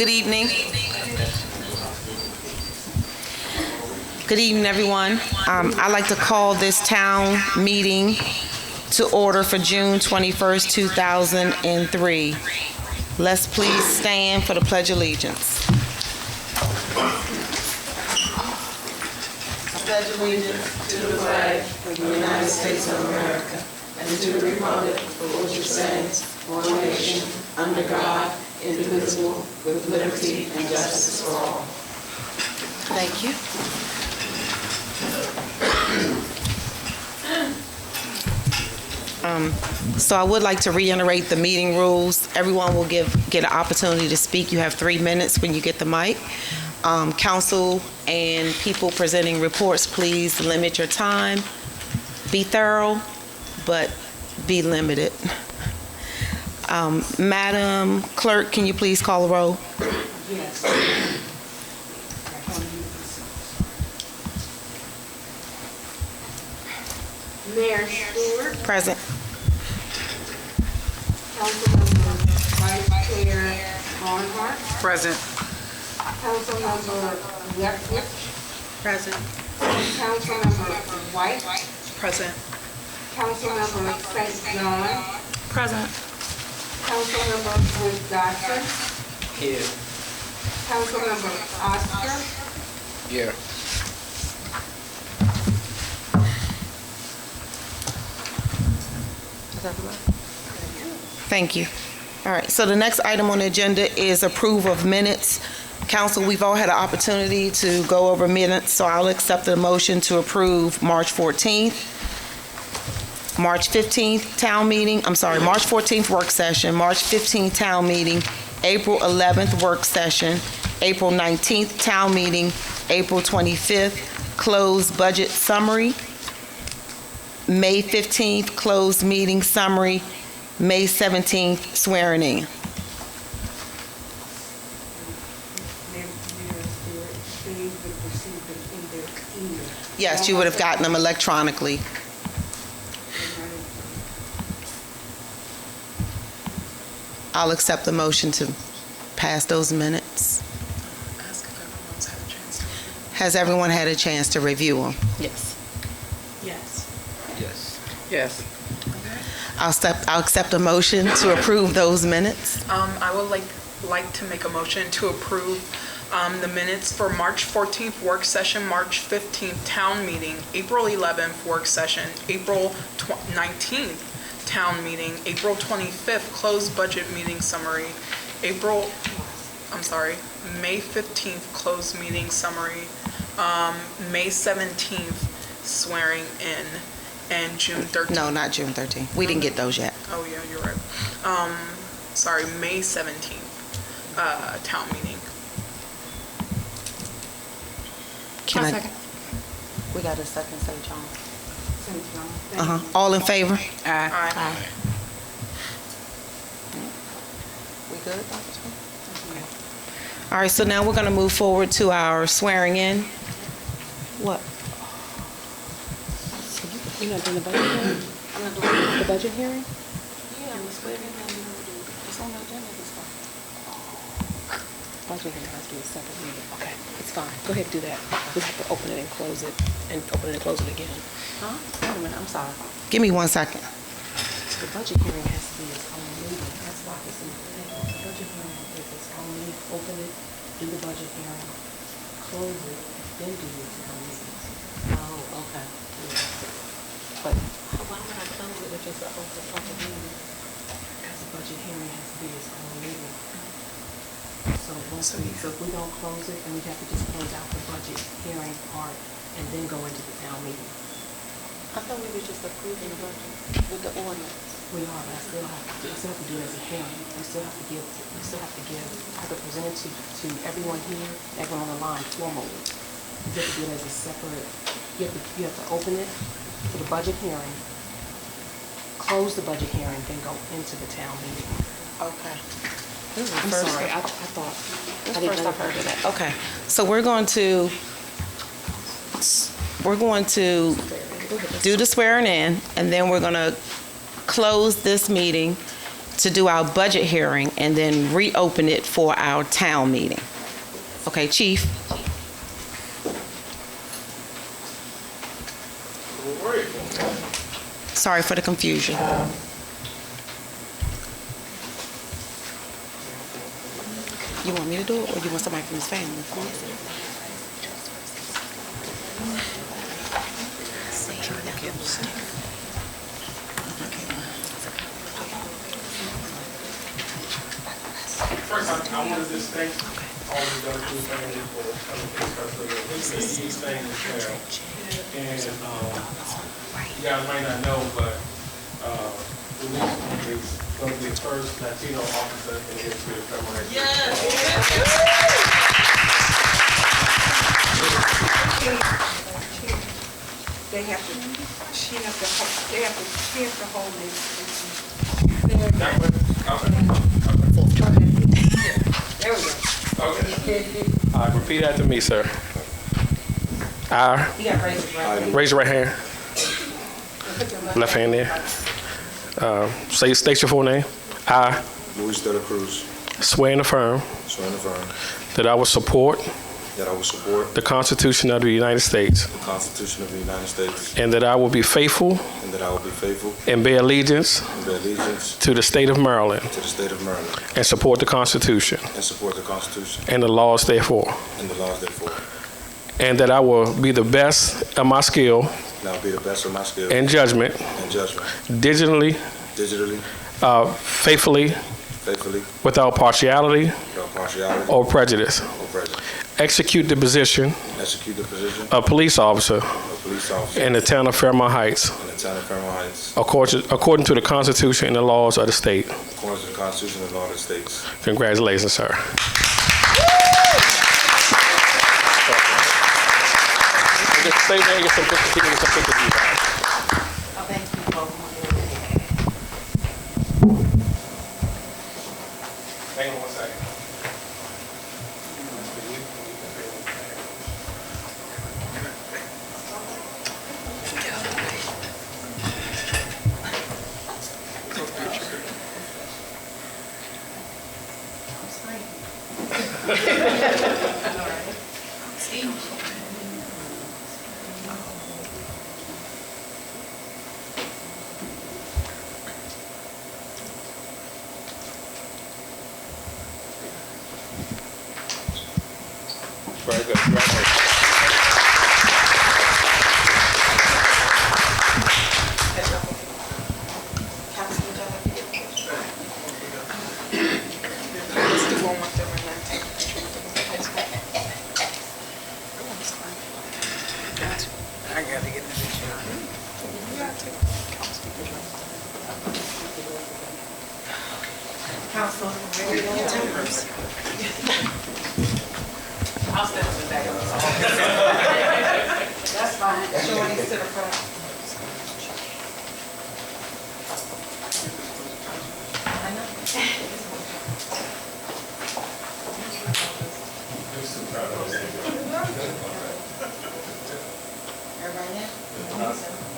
Good evening. Good evening, everyone. I'd like to call this town meeting to order for June 21st, 2003. Let's please stand for the Pledge of Allegiance. I pledge allegiance to the flag of the United States of America and to the republic for which it stands, one nation, under God, indivisible, with liberty and justice for all. Thank you. So I would like to reiterate the meeting rules. Everyone will get an opportunity to speak. You have 3 minutes when you get the mic. Council and people presenting reports, please limit your time. Be thorough, but be limited. Madam Clerk, can you please call the roll? Yes. Mayor Stewart. Present. Councilmember Vice Chair Barnhart. Present. Councilmember Lethbridge. Present. Councilmember White. Present. Councilmember St. John. Present. Councilmember Wood Dodson. Here. Councilmember Oscar. Here. Thank you. All right, so the next item on the agenda is approval of minutes. Council, we've all had an opportunity to go over minutes, so I'll accept the motion to approve March 14th, March 15th town meeting, March 14th work session, March 15th town meeting, April 11th work session, April 19th town meeting, April 25th closed budget summary, May 15th closed meeting summary, May 17th swearing in. Yes, you would have gotten them electronically. I'll accept the motion to pass those minutes. Has everyone had a chance to review them? Yes. Yes. Yes. I'll accept a motion to approve those minutes. I would like to make a motion to approve the minutes for March 14th work session, March 15th town meeting, April 11th work session, April 19th town meeting, April 25th closed budget meeting summary, May 15th closed meeting summary, May 17th swearing in, and June 13th. No, not June 13th. We didn't get those yet. Oh, yeah, you're right. May 17th, town meeting. Can I? Second. We got a second, St. John. St. John. Thank you. All in favor? Aye. We good, Dr. Smith? All right, so now we're going to move forward to our swearing in. What? You're not doing the budget hearing? I'm not doing the budget hearing? Yeah, it's on the agenda this time. Budget hearing has to be a separate meeting. Okay, it's fine. Go ahead and do that. We have to open it and close it, and open it and close it again. Huh? Wait a minute, I'm sorry. Give me 1 second. The budget hearing has to be its own meeting. That's why it's in the thing. The budget hearing is its own meeting. Open it, do the budget hearing, close it, then do your town meetings. Oh, okay. But why would I close it with just an open public meeting? Because the budget hearing has to be its own meeting. So if we don't close it, then we have to just close out the budget hearing part and then go into the town meeting. I thought we were just approving the budget with the ordinance. We are, but I still have to do it as a hearing. We still have to give, I have to present it to everyone here, everyone on the line formally. You have to do it as a separate, you have to open it for the budget hearing, close the budget hearing, then go into the town meeting. Okay. I'm sorry, I thought, I didn't know heard of that. Okay, so we're going to do the swearing in, and then we're going to close this meeting to do our budget hearing and then reopen it for our town meeting. Okay, Chief? Sorry for the confusion. You want me to do it, or you want somebody from his family? First, I want to just thank all the other two families for coming to discuss these things as well. And you guys might not know, but Luis is going to be the first Latino officer in the history of Fairmount. They have to, she has to, they have to hold this. That way? There we go. Okay. All right, repeat after me, sir. I, You got to raise it right. raise your right hand. Left hand there. State your full name. I Luis de la Cruz, swear and affirm swear and affirm that I will support that I will support the Constitution of the United States the Constitution of the United States and that I will be faithful and that I will be faithful and bear allegiance and bear allegiance to the state of Maryland to the state of Maryland and support the Constitution and support the Constitution and the laws therefore, and the laws therefore. and that I will be the best of my skill And I will be the best of my skill and judgment, and judgment, digitally, digitally, faithfully, faithfully, without partiality without partiality or prejudice, or prejudice. execute the position Execute the position of police officer of police officer in the town of Fairmount Heights in the town of Fairmount Heights according to the Constitution and the laws of the state. according to the Constitution and law of the states. Congratulations, sir. Just stay there and get some pictures. Get some pictures of you guys. Hang on one second. Very good. Congratulations. Let's do one with them and then take a picture with them. I gotta get the picture. You gotta take council picture. I'll stand in the back of the That's fine. Shorty, sit up front. Everybody in?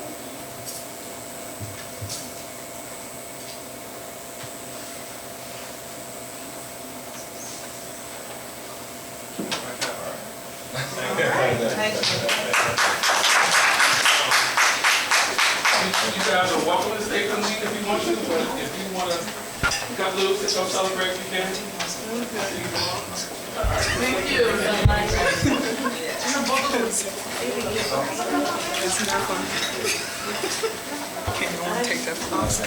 You guys are welcome to stay for the meeting if you want to, but if you want to cut loose and come celebrate, you can. Thank you. Isn't that fun? Can you want to take that from us?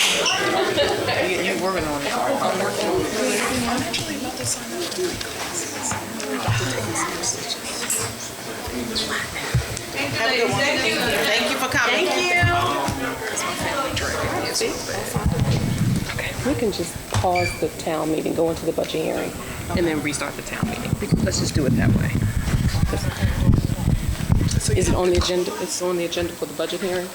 You working on it? I'm working on it. I'm actually about to sign up to do classes. We're about to take this message. Have a good one. Thank you for coming. Thank you. We can just pause the town meeting, go into the budget hearing, and then restart the town meeting. Let's just do it that way. Is it on the agenda? It's on the agenda for the budget hearing?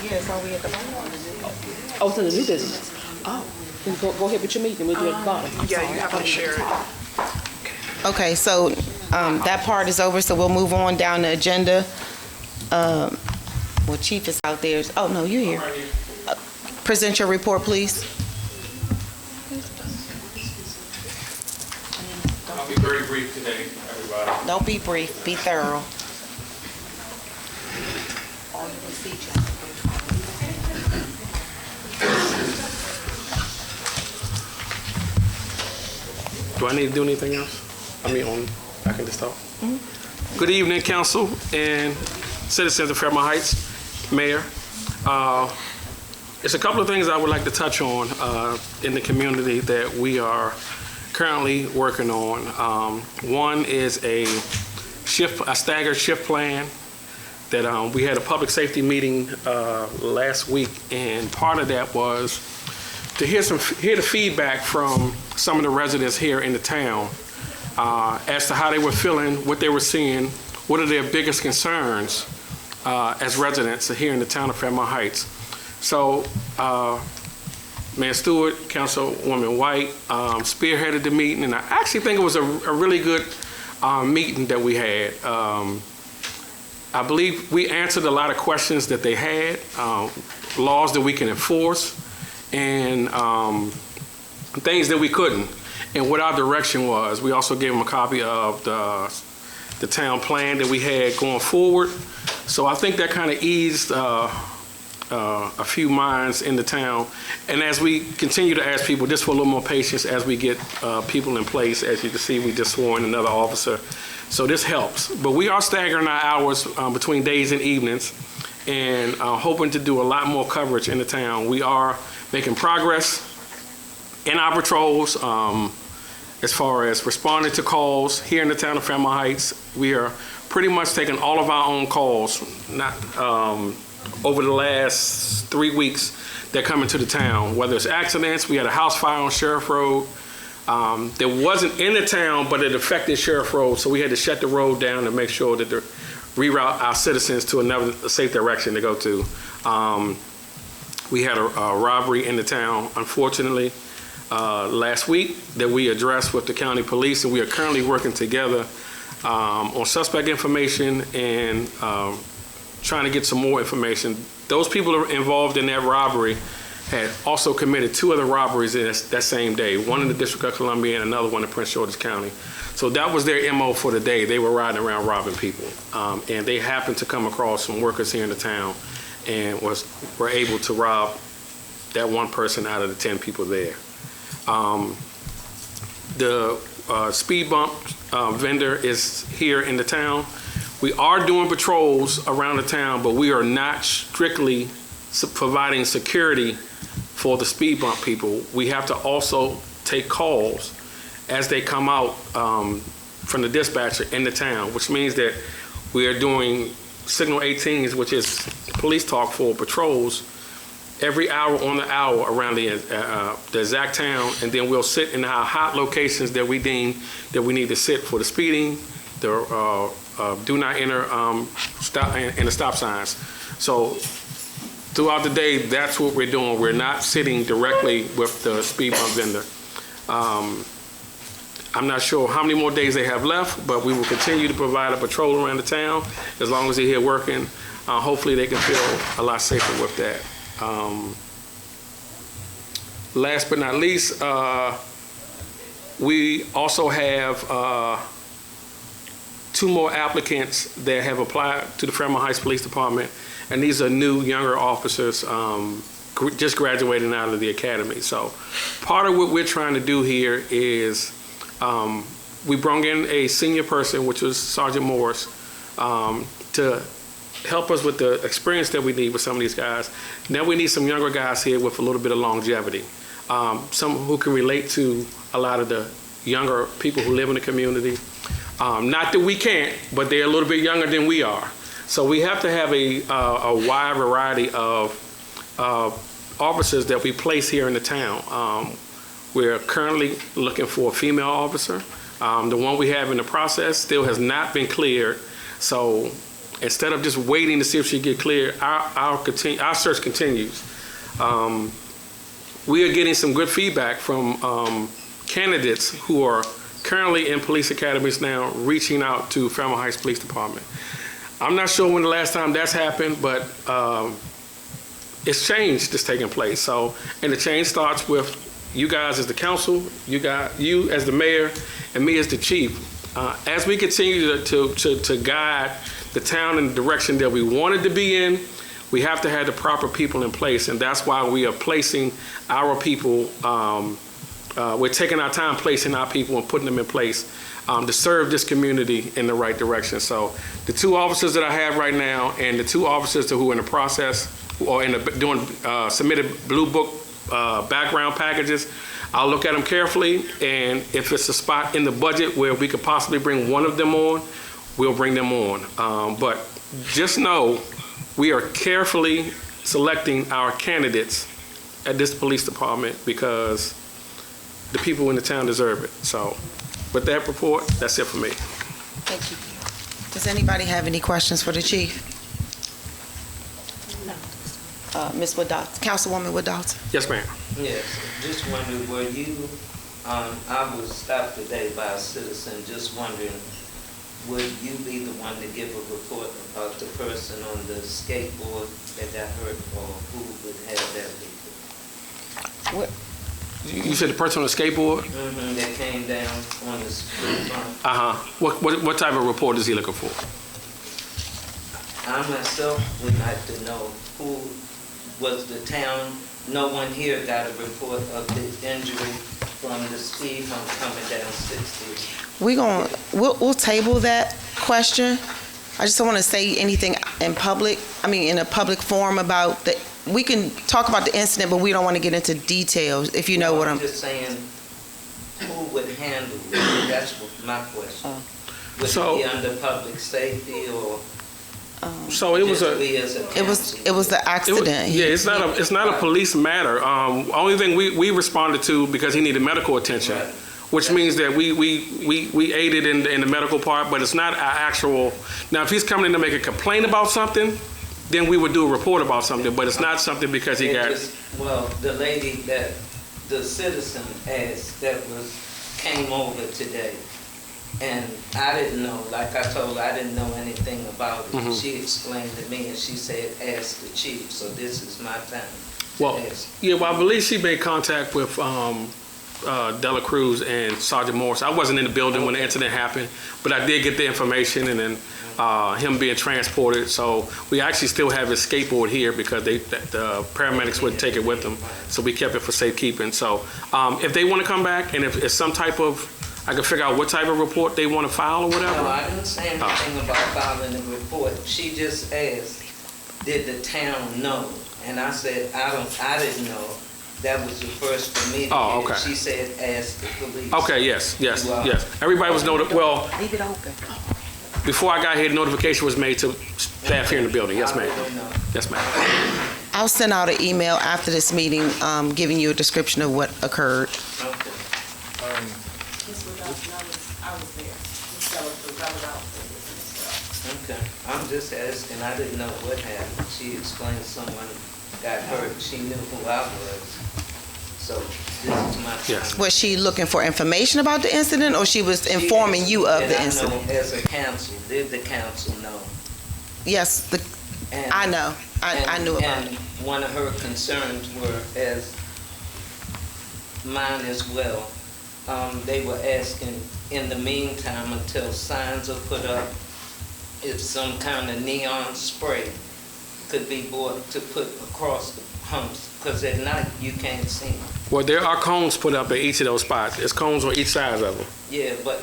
Yes, are we at the moment? Oh, it's in the new business. Oh, then go ahead with your meeting. We'll do it at the bottom. Yeah, you have to share it. Okay, so that part is over, so we'll move on down the agenda. Well, Chief is out there. Oh, no, you're here. Present your report, please. I'll be very brief today, everybody. Don't be brief, be thorough. Do I need to do anything else? I can just talk. Good evening, council and citizens of Fairmount Heights, Mayor. There's a couple of things I would like to touch on in the community that we are currently working on. One is a staggered shift plan that we had a public safety meeting last week, and part of that was to hear the feedback from some of the residents here in the town as to how they were feeling, what they were seeing, what are their biggest concerns as residents here in the town of Fairmount Heights. So, Mayor Stewart, Councilwoman White spearheaded the meeting, and I actually think it was a really good meeting that we had. I believe we answered a lot of questions that they had, laws that we can enforce, and things that we couldn't, and what our direction was. We also gave them a copy of the town plan that we had going forward. So I think that kind of eased a few minds in the town. And as we continue to ask people just for a little more patience as we get people in place, as you can see, we just swore in another officer. So this helps. But we are staggering our hours between days and evenings, and hoping to do a lot more coverage in the town. We are making progress in our patrols as far as responding to calls here in the town of Fairmount Heights. We are pretty much taking all of our own calls, not over the last 3 weeks that come into the town, whether it's accidents. We had a house fire on Sheriff Road that wasn't in the town, but it affected Sheriff Road, so we had to shut the road down to make sure that reroute our citizens to another safe direction to go to. We had a robbery in the town, unfortunately, last week that we addressed with the county police, and we are currently working together on suspect information and trying to get some more information. Those people who are involved in that robbery had also committed 2 other robberies that same day, one in the District of Columbia and another one in Prince George's County. So that was their MO for the day. They were riding around robbing people. And they happened to come across some workers here in the town and were able to rob that one person out of the 10 people there. The speed bump vendor is here in the town. We are doing patrols around the town, but we are not strictly providing security for the speed bump people. We have to also take calls as they come out from the dispatcher in the town, which means that we are doing signal 18s, which is police talk for patrols, every hour on the hour around the exact town, and then we'll sit in our hot locations that we deem that we need to sit for the speeding, the do not enter stop and the stop signs. So throughout the day, that's what we're doing. We're not sitting directly with the speed bump vendor. I'm not sure how many more days they have left, but we will continue to provide a patrol around the town as long as they're here working. Hopefully they can feel a lot safer with that. Last but not least, we also have 2 more applicants that have applied to the Fairmount Heights Police Department, and these are new, younger officers just graduating out of the academy. So part of what we're trying to do here is we brought in a senior person, which was Sergeant Morris, to help us with the experience that we need with some of these guys. Now we need some younger guys here with a little bit of longevity, some who can relate to a lot of the younger people who live in the community. Not that we can't, but they're a little bit younger than we are. So we have to have a wide variety of officers that we place here in the town. We're currently looking for a female officer. The one we have in the process still has not been cleared. So instead of just waiting to see if she get cleared, our search continues. We are getting some good feedback from candidates who are currently in police academies now, reaching out to Fairmount Heights Police Department. I'm not sure when the last time that's happened, but it's change that's taking place. So, and the change starts with you guys as the council, you as the mayor, and me as the chief. As we continue to guide the town in the direction that we wanted to be in, we have to have the proper people in place, and that's why we are placing our people, we're taking our time placing our people and putting them in place to serve this community in the right direction. So the 2 officers that I have right now and the 2 officers who are in the process or doing submitted Blue Book background packages, I'll look at them carefully, and if it's a spot in the budget where we could possibly bring one of them on, we'll bring them on. But just know we are carefully selecting our candidates at this police department because the people in the town deserve it. So with that report, that's it for me. Thank you. Does anybody have any questions for the chief? Ms. Woodall, Councilwoman Woodall. Yes, ma'am. Yes, just wondering, were you, I was stopped today by a citizen, just wondering, would you be the one to give a report about the person on the skateboard that got hurt, or who would have that report? What? You said the person on the skateboard? That came down on the street front. What type of report is he looking for? I myself would like to know who was the town. No one here got a report of the injury from the speed hump coming down 60. We'll table that question. I just don't want to say anything in public, in a public forum about the, we can talk about the incident, but we don't want to get into details, if you know what I'm. Just saying, who would handle it? That's my question. Would So- it be under public safety or? So it was just we as a It was the It was- accident. yeah, it's not a police matter. Only thing we responded to because he needed medical attention, Right. which means that we aided in the medical part, but it's not our actual. Now, if he's coming in to make a complaint about something, then we would do a report about something, but it's not something because he got. Well, the lady that the citizen asked came over today. And I didn't know, like I told her, I didn't know anything about it. She explained to me and she said, ask the chief, so this is my time to Well, ask. yeah, well, I believe she made contact with Dela Cruz and Sergeant Morris. I wasn't in the building when the incident happened, but I did get the information and then him being transported. So we actually still have his skateboard here because the paramedics wouldn't take it with them. So we kept it for safekeeping. So if they want to come back and if it's some type of, I can figure out what type of report they want to file or whatever. No, I didn't say anything about filing the report. She just asked, did the town know? And I said, I didn't know. That was the first for me to Oh, hear. okay. She said, ask the police. Okay, yes. Everybody was notified. Well, Leave it open. before I got here, the notification was made to staff here in the building. Yes, ma'am. I don't know. Yes, ma'am. I'll send out an email after this meeting, giving you a description of what occurred. Okay. I was there. So I was out there. Okay, I'm just asking, I didn't know what happened. She explained someone got hurt, she knew who I was. So this is my time. Yes. Was she looking for information about the incident, or she was informing you of the incident? And I know as a council, did the council know? Yes, And- I know. I knew about it. And one of her concerns were, as mine as well, they were asking, in the meantime, until signs are put up, if some kind of neon spray could be bought to put across the humps, because at night you can't see them. Well, there are cones put up at each of those spots. There's cones on each side of them. Yeah, but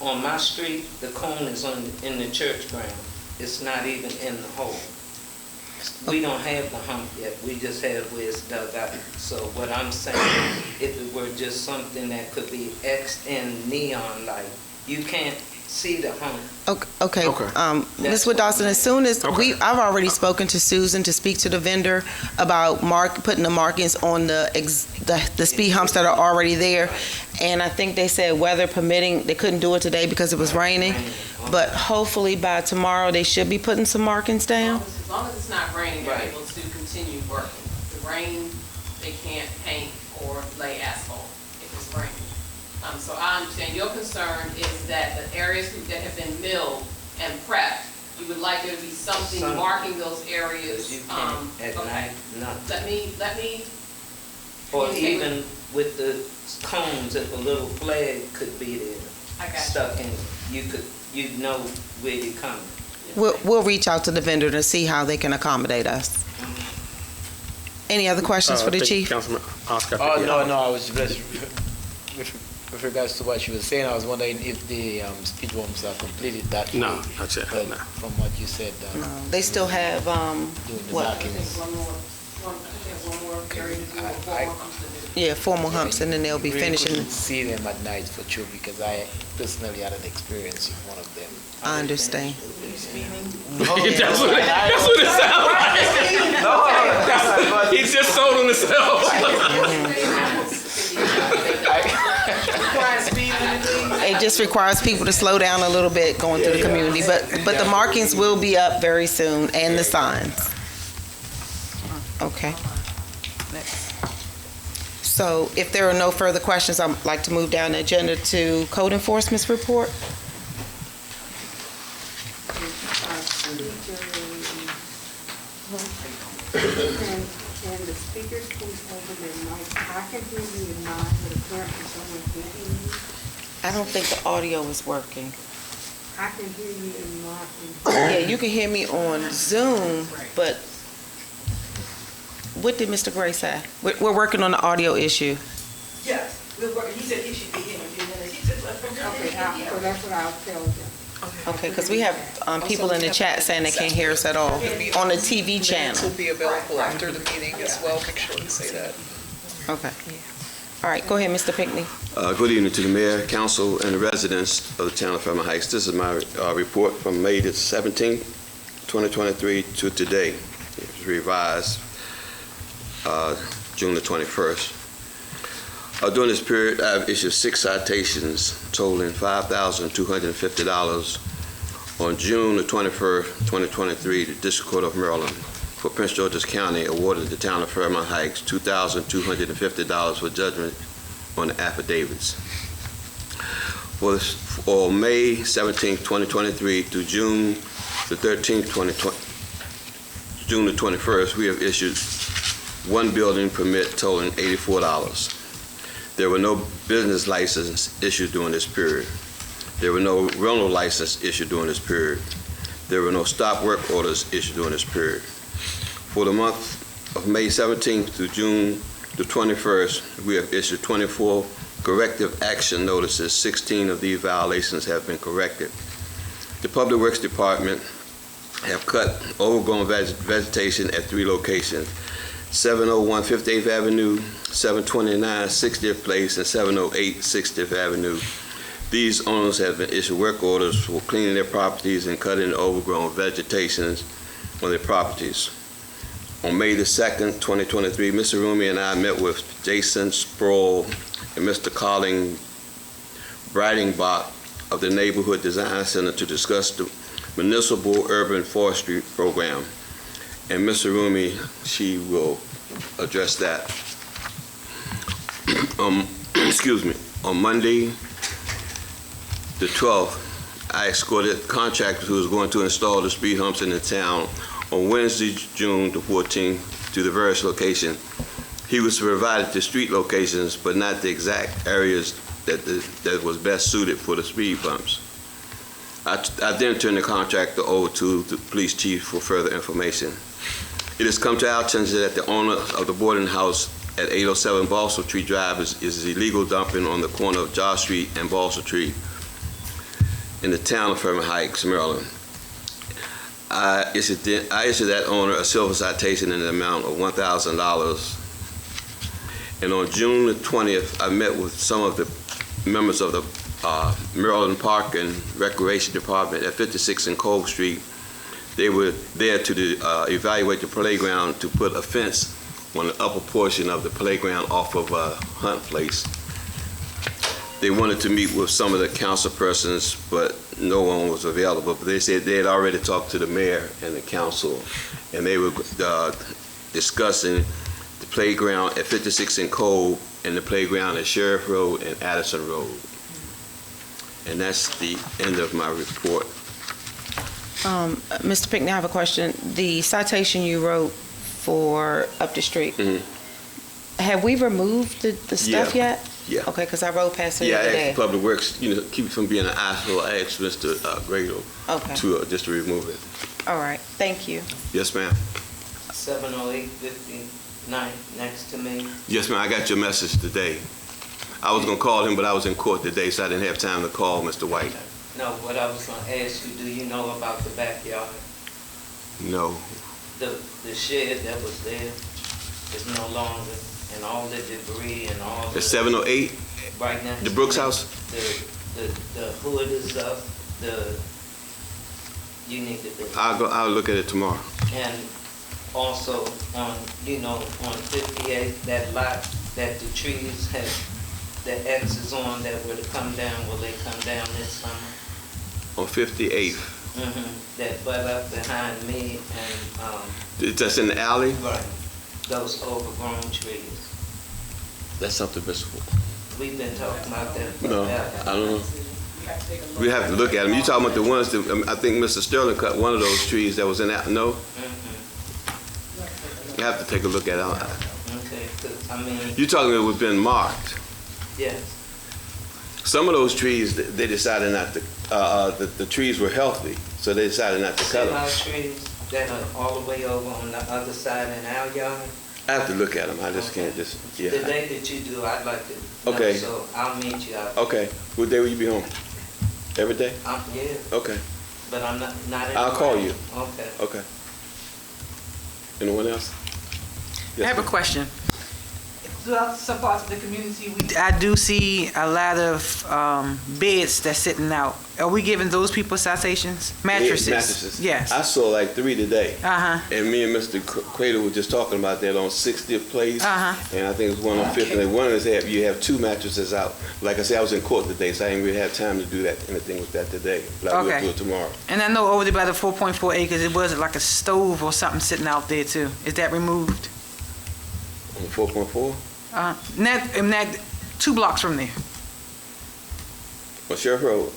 on my street, the cone is in the church ground. It's not even in the hole. We don't have the hump yet. We just have where it's dug out. So what I'm saying, if it were just something that could be X'd in neon light, you can't see the hump. Okay. Okay. Ms. Wood-Dawson, as soon as Okay. I've already spoken to Susan to speak to the vendor about putting the markings on the speed humps that are already there. And I think they said weather permitting, they couldn't do it today because it was raining. But hopefully by tomorrow, they should be putting some markings down. As long as it's not raining, they're Right. able to continue working. If the rain, they can't paint or lay asphalt if it's raining. So I understand your concern is that the areas that have been milled and prepped, You would like there to be something Some- marking those areas? Because you can't at Okay. night, nothing. Let me, Or Okay. even with the cones, if a little flag could be there, I got you. stuck in, you'd know where you're coming. We'll reach out to the vendor to see how they can accommodate us. Any other questions for the I think chief? Councilman Oscar. Oh, no, I was just, with regards to what she was saying, I was wondering if the speed bumps are completed that No, way. not yet, But no. from what you said, They still have, doing the what? markings. one more area to do, I- one more humps to do. Yeah, 4 more humps, and then they'll be You really finishing. couldn't see them at night for sure, because I personally had an experience with one of them. I understand. That's what it sounds like. He's just sold on himself. It just requires people to slow down a little bit going through the community, but the markings will be up very soon, and the signs. Okay. So if there are no further questions, I'd like to move down the agenda to code enforcement's report. And the speakers please open their mic. I can hear you and not, but apparently someone can't hear you. I don't think the audio is working. I can hear you and not. Yeah, you can hear me on Zoom, but what did Mr. Gray say? We're working on the audio issue. Yes, we're working, he said it should be in a few minutes. He said, Okay, so that's what I'll tell them. Okay, because we have people in the chat saying they can't hear us at all on the TV Minutes channel. will be available after the meeting as well. Make sure to say that. Okay. All right, go ahead, Mr. Pinckney. Good evening to the mayor, council, and the residents of the town of Fairmount Heights. This is my report from May the 17th, 2023 to today. It was revised June the 21st. During this period, I've issued 6 citations totaling $5,250. On June the 21st, 2023, the District Court of Maryland for Prince George's County awarded the town of Fairmount Heights $2,250 for judgment on the affidavits. For May 17, 2023 through June the 13th, June the 21st, we have issued 1 building permit totaling $84. There were no business license issued during this period. There were no rental license issued during this period. There were no stop work orders issued during this period. For the month of May 17th to June the 21st, we have issued 24 corrective action notices. 16 of these violations have been corrected. The Public Works Department have cut overgrown vegetation at 3 locations: 701 58th Avenue, 729 60th Place, and 708 60th Avenue. These owners have been issued work orders for cleaning their properties and cutting the overgrown vegetation on their properties. On May the 2nd, 2023, Mr. Rumi and I met with Jason Sproul and Mr. Colin Breidenbach of the Neighborhood Design Center to discuss the Municipal Urban Forestry Program. And Mr. Rumi, she will address that. Excuse me. On Monday, the 12th, I escorted contractors who was going to install the speed humps in the town. On Wednesday, June the 14th, to the various locations. He was provided the street locations, but not the exact areas that was best suited for the speed bumps. I then turned the contractor over to the police chief for further information. It has come to our attention that the owner of the boarding house at 807 Balsam Tree Drive is illegal dumping on the corner of Josh Street and Balsam Tree in the town of Fairmount Heights, Maryland. I issued that owner a civil citation in the amount of $1,000. And on June the 20th, I met with some of the members of the Maryland Park and Recreation Department at 56 and Cove Street. They were there to evaluate the playground, to put a fence on the upper portion of the playground off of Hunt Place. They wanted to meet with some of the council persons, but no one was available. But they said they had already talked to the mayor and the council, and they were discussing the playground at 56 and Cove and the playground at Sheriff Road and Addison Road. And that's the end of my report. Mr. Pinkney, I have a question. The citation you wrote for up the street, have we removed the stuff yet? Yeah. Okay, because I rode past it the Yeah, other I day. asked Public Works, keep it from being an eyesore. I asked Mr. Grado Okay, just to remove it. all right, thank you. Yes, ma'am. 70859 next to me. Yes, ma'am, I got your message today. I was gonna call him, but I was in court today, so I didn't have time to call Mr. White. No, what I was gonna ask you, do you know about the backyard? No. The shed that was there is no longer, and all the debris and all the... It's 708, Right now. the Brooks house? The hood is up, you need to do. I'll look at it tomorrow. And also on 58, that lot that the trees have, the X is on that were to come down, will they come down this summer? On 58th. That butt up behind me and, That's in the alley? right, those overgrown trees. That's something, Mr. We've been talking about that for No, about... I don't know. We have to look at them. You talking about the ones that, I think Mr. Sterling cut one of those trees that was in that, no? You have to take a look at it. Okay, 'cause, I mean, You're talking about it was been marked. yes, Some of those trees, they decided not to, the trees were healthy, so they decided not to cut see them. our trees that are all the way over on the other side in our yard? I have to look at them. I just can't The yeah. day that you do, I'd like to know, Okay. so I'll meet you out. Okay. What day will you be home? Every day? Yeah, Okay. but I'm not in I'll the call rain. you. Okay. Okay. Anyone else? I have a question. Throughout some parts of the community, I do see a lot of beds that's sitting out. Are we giving those people citations? Mattresses? Mattresses. Yes. I saw like 3 today. Uh-huh. And me and Mr. Cradle were just talking about that on 60th Place. Uh-huh. And I think it was one on 5th. And one of them you have 2 mattresses out. Like I said, I was in court today, so I didn't really have time to do that anything with that today. But I will Okay. do it tomorrow. And I know over there by the 4.4 acres, it was like a stove or something sitting out there too. Is that removed? On 4.4? Not 2 blocks from there. On Sheriff Road.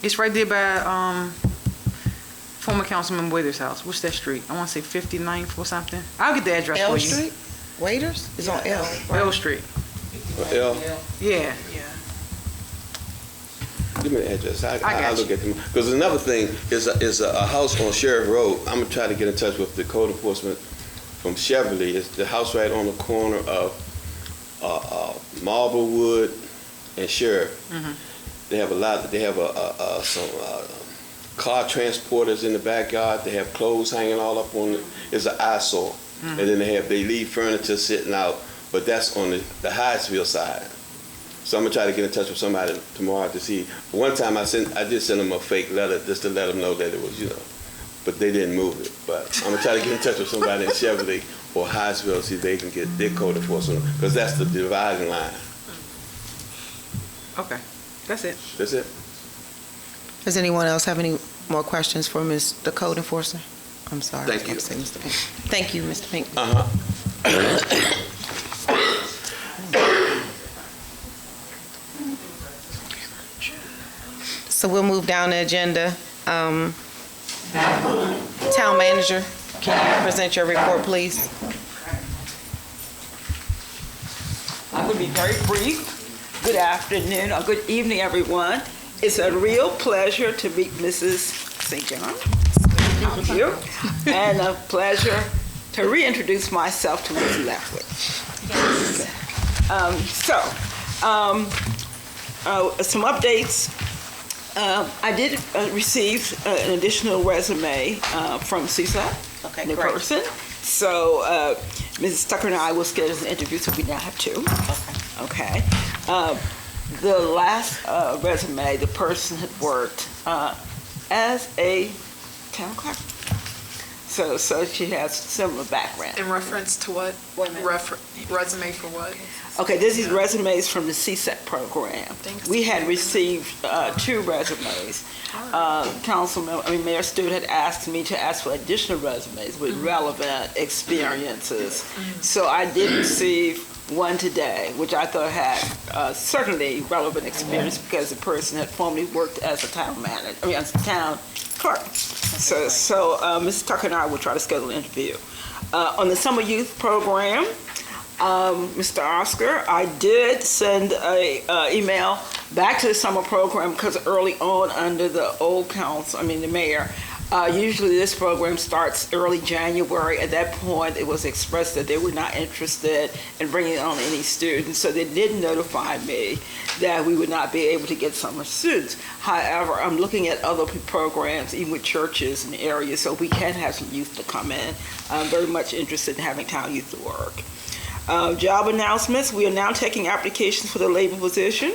It's right there by former Councilman Waiter's house. What's that street? I want to say 59th or something. I'll get the address for L you. Street? Waiters? It's on L. L Street. L. Yeah. Give me the address. got I'll look at them. Because another thing is a house on Sheriff Road. I'm going to try to get in touch with the code enforcement from Chevrolet. It's the house right on the corner of Marblewood and Sheriff. They have some car transporters in the backyard. They have clothes hanging all up on it. It's an eyesore. And then they leave furniture sitting out, but that's on the Hyattsville side. So I'm gonna try to get in touch with somebody tomorrow to see. One time I did send them a fake letter just to let them know that it was, but they didn't move it. But I'm gonna try to get in touch with somebody in Chevrolet or Hyattsville to see if they can get their code enforcement, because that's the dividing line. Okay. That's it. That's it. Does anyone else have any more questions for the code enforcer? I'm sorry. Thank you. I was about to say Mr. Pink. Thank you, Mr. Pink. So we'll move down the agenda. Town manager, can you present your report, please? I'm going to be very brief. Good afternoon or good evening, everyone. It's a real pleasure to meet Mrs. St. John. Thank you. And a pleasure to reintroduce myself to Ms. Lethwich. Some updates. I did receive an additional resume from CSAT, new person. So Mrs. Tucker and I will schedule an interview, so we now have 2. Okay. The last resume, the person had worked as a town clerk. So she has similar background. In reference to what? Resume for what? Okay, this is resumes from the CSEC program. Thanks. We had received 2 resumes. Mayor Stewart had asked me to ask for additional resumes with relevant experiences. So I did receive one today, which I thought had certainly relevant experience because the person had formerly worked as a town manager, as a town clerk. So Ms. Tucker and I will try to schedule an interview. On the summer youth program, Mr. Oscar, I did send a email back to the summer program because early on under the old council, the mayor, usually this program starts early January. At that point, it was expressed that they were not interested in bringing on any students, so they did notify me that we would not be able to get summer students. However, I'm looking at other programs, even with churches and areas, so we can have some youth to come in. I'm very much interested in having town youth to work. Job announcements, we are now taking applications for the labor position.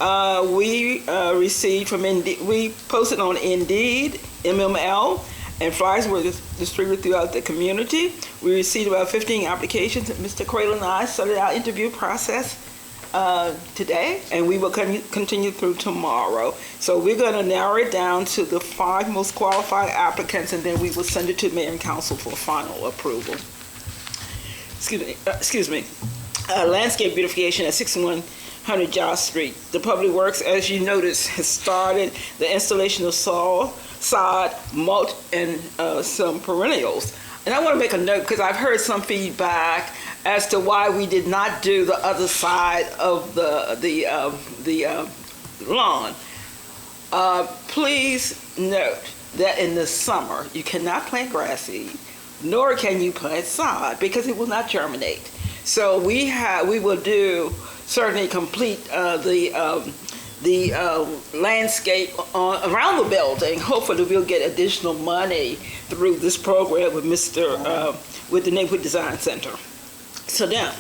We received from Indeed, we posted on Indeed, MML, and flyers were distributed throughout the community. We received about 15 applications. Mr. Cradle and I started our interview process today, and we will continue through tomorrow. So we're going to narrow it down to the 5 most qualified applicants, and then we will send it to Mayor and Council for final approval. Excuse me. Landscape beautification at 6100 Joss Street. The Public Works, as you notice, has started the installation of sod, mulch, and some perennials. And I want to make a note because I've heard some feedback as to why we did not do the other side of the lawn. Please note that in the summer you cannot plant grass seed, nor can you plant sod because it will not germinate. So we will do certainly complete the landscape around the building. Hopefully we'll get additional money through this program with with the Neighborhood Design Center. So now,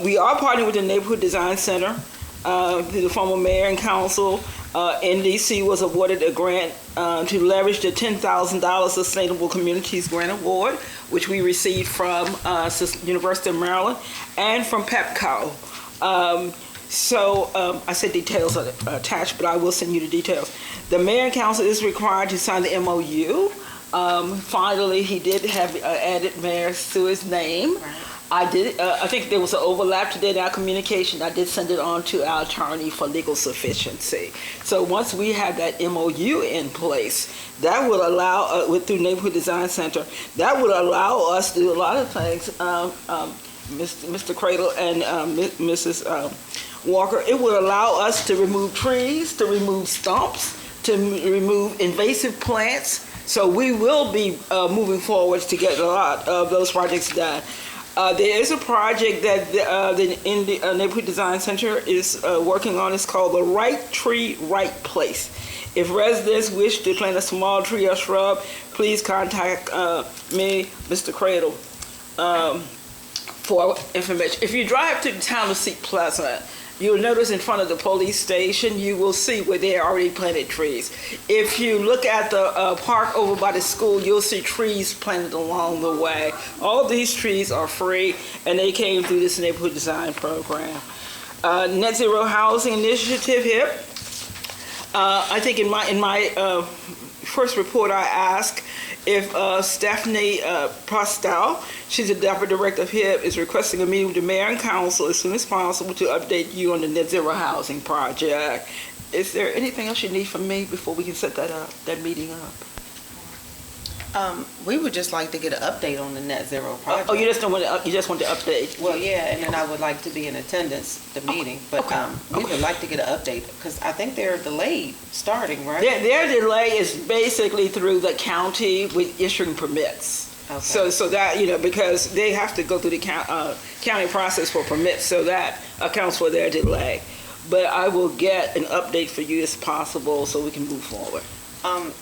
we are partnering with the Neighborhood Design Center. The former mayor and council, NDC was awarded a grant to leverage the $10,000 Sustainable Communities Grant Award, which we received from University of Maryland and from PepCo. I said details are attached, but I will send you the details. The mayor and council is required to sign the MOU. Finally, he did have added mayor to his name. Right. I think there was an overlap today in our communication. I did send it on to our attorney for legal sufficiency. So once we have that MOU in place, that would allow, through Neighborhood Design Center, that would allow us to do a lot of things, Mr. Cradle and Mrs. Walker. It would allow us to remove trees, to remove stumps, to remove invasive plants. So we will be moving forward to get a lot of those projects done. There is a project that the Neighborhood Design Center is working on. It's called the Right Tree, Right Place. If residents wish to plant a small tree or shrub, please contact me, Mr. Cradle, for information. If you drive to the town of Seat Pleasant, you'll notice in front of the police station, you will see where they already planted trees. If you look at the park over by the school, you'll see trees planted along the way. All these trees are free, and they came through this neighborhood design program. Net Zero Housing Initiative, HIP. I think in my first report, I asked if Stephanie Postel, she's the Deputy Director of HIP, is requesting a meeting with the Mayor and Council as soon as possible to update you on the Net Zero Housing project. Is there anything else you need from me before we can set that meeting up? We would just like to get an update on the Net Zero project. Oh, you just want to update? Well, yeah, and then I would like to be in attendance at the meeting, but we would like to get an update because I think they're delayed starting, right? Their delay is basically through the county with issuing permits. Okay. So that, because they have to go through the county process for permits, so that accounts for their delay. But I will get an update for you as possible so we can move forward.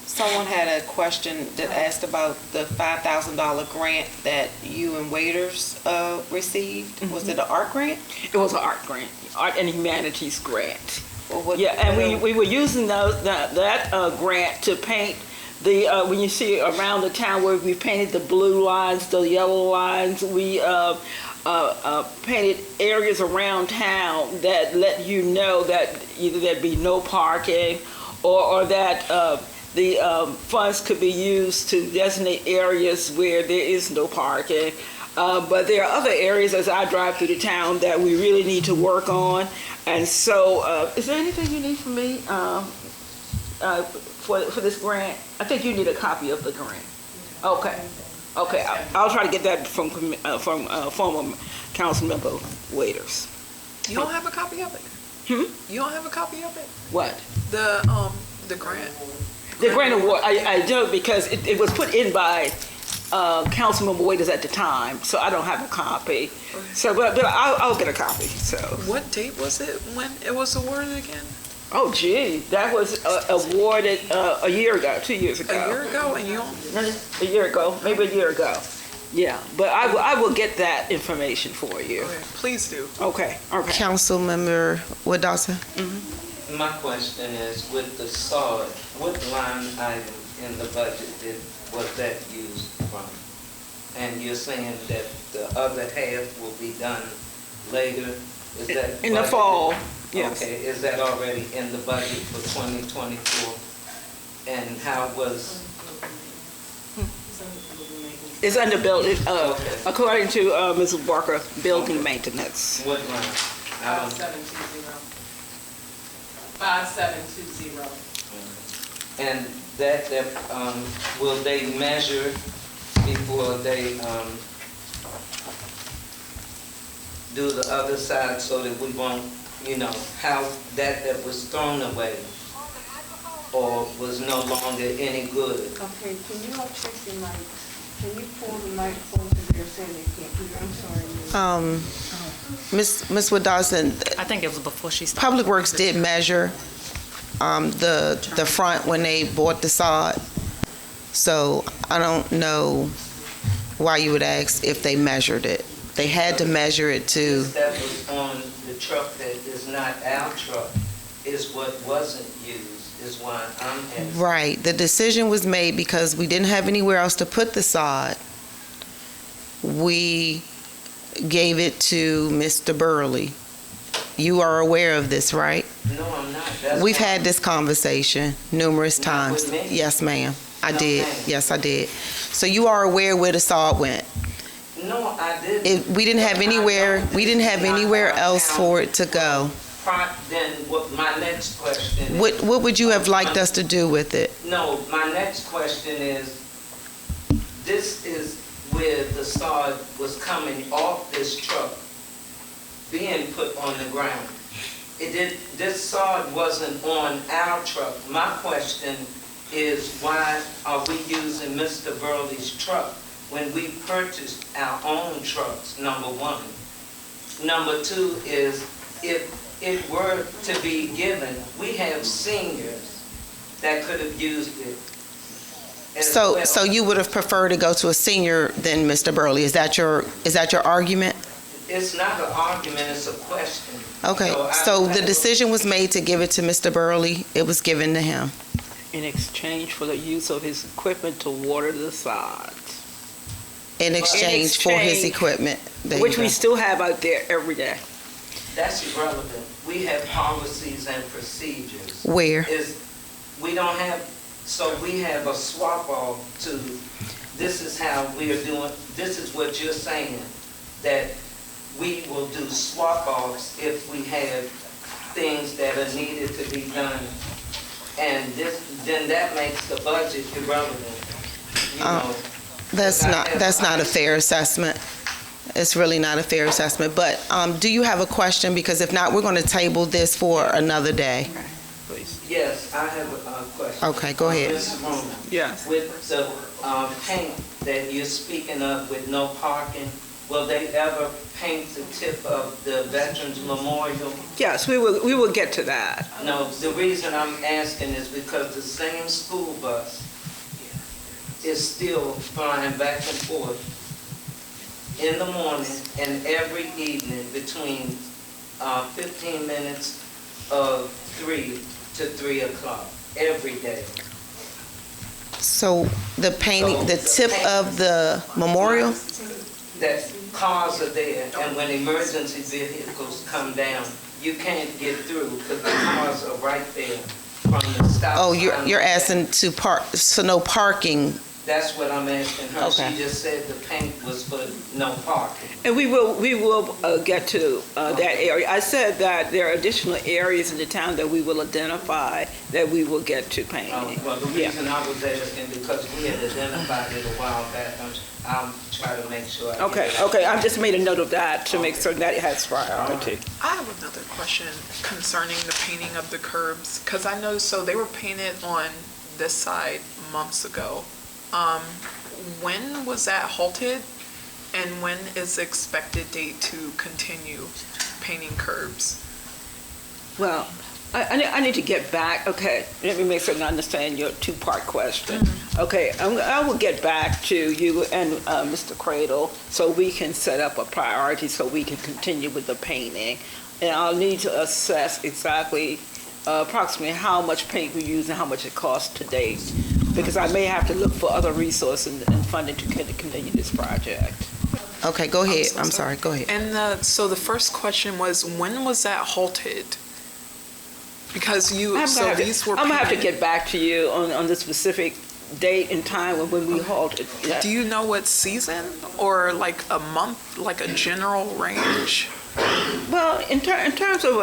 Someone had a question that asked about the $5,000 grant that you and Waiters received. Mm-hmm. Was it an art grant? It was an art grant, art and humanities grant. Well, and we were using that grant to paint the when you see around the town where we painted the blue lines, the yellow lines, we painted areas around town that let you know that either there'd be no parking or that the funds could be used to designate areas where there is no parking. But there are other areas as I drive through the town that we really need to work on. And so, is there anything you need from me for this grant? I think you need a copy of the grant. Okay. Okay, I'll try to get that from former council member Waiters. You don't have a copy of it? You don't have a copy of it? What? The grant? The grant award, I do because it was put in by Councilmember Waiters at the time, so I don't have a copy. So, but I'll get a copy, so. What date was it when it was awarded again? Oh, gee, that was awarded a year ago, 2 years ago. A year ago, and you don't? A year ago, maybe a year ago. Yeah, but I will get that information for you. Okay, please do. Okay, okay. Councilmember Wood Dawson? My question is, with the sod, what line item in the budget was that used from? And you're saying that the other half will be done later? Is that In the budgeted? fall, yes. Okay, is that already in the budget for 2024? And how was, It's under building, Okay. according to Mrs. Walker, building maintenance. what line? I don't- 5720. And that, will they measure before they, do the other side so that we won't, how that was thrown away or was no longer any good? Okay, can you all check the mic? Can you pull the mic closer? They're saying they can't hear. I'm sorry. Ms. Wood Dawson, I think it was before she started. Public Works did measure the front when they bought the sod. So I don't know why you would ask if they measured it. They had to measure it too. That was on the truck that is not our truck, is what wasn't used, is why I'm asking. Right. The decision was made because we didn't have anywhere else to put the sod. We gave it to Mr. Burley. You are aware of this, right? No, I'm not. That's We've why- had this conversation numerous Not times. with me? Yes, ma'am. I No, did. ma'am. Yes, I did. So you are aware where the sod went. No, I didn't. We didn't have anywhere else for it to go. Then what, my next question is. What would you have liked us to do with it? No, my next question is, this is where the sod was coming off this truck, being put on the ground. This sod wasn't on our truck. My question is, why are we using Mr. Burley's truck when we purchased our own trucks, number one? Number two is, if it were to be given, we have seniors that could have used it as well. So you would have preferred to go to a senior than Mr. Burley? Is that your argument? It's not an argument, it's a question. Okay, so the decision was made to give it to Mr. Burley. It was given to him. In exchange for the use of his equipment to water the sod. In exchange for his equipment. There you Which we go. still have out there every day. That's irrelevant. We have policies and procedures. Where? We don't have, so we have a swap off to, this is how we are doing, this is what you're saying, that we will do swap offs if we have things that are needed to be done. And then that makes the budget irrelevant, That's not a fair assessment. It's really not a fair assessment. But do you have a question? Because if not, we're going to table this for another day. Yes, I have a question. Okay, go ahead. Ms. Roman, Yes. with the paint that you're speaking of with no parking, will they ever paint the tip of the Veterans Memorial? Yes, we will get to that. No, the reason I'm asking is because the same school bus is still flying back and forth in the morning and every evening between 15 minutes of 3 to 3 o'clock, every day. So the painting, the tip of the memorial? That cars are there, and when emergency vehicles come down, you can't get through because the cars are right there from the stop sign. Oh, you're asking to park, so no parking That's what I'm asking her. Okay. She just said the paint was for no parking. And we will get to that area. I said that there are additional areas in the town that we will identify that we will get to painting. Well, the Yeah. reason I was asking, because we had identified it a while back, I'll try to make sure I get Okay, it out. okay, I just made a note of that to make certain that it has priority. I have another question concerning the painting of the curbs, because I know, so they were painted on this side months ago. When was that halted, and when is the expected date to continue painting curbs? Well, I need to get back, okay, let me make certain I understand your two-part question. Okay, I will get back to you and Mr. Cradle so we can set up a priority so we can continue with the painting. And I'll need to assess exactly approximately how much paint we use and how much it costs to date, because I may have to look for other resources and funding to continue this project. Okay, go ahead. so I'm sorry, go ahead. And so the first question was, when was that halted? Because these were I'm gonna have to painted. get back to you on the specific date and time when we halted. Yeah. Do you know what season, or like a month, like a general range? Well, in terms of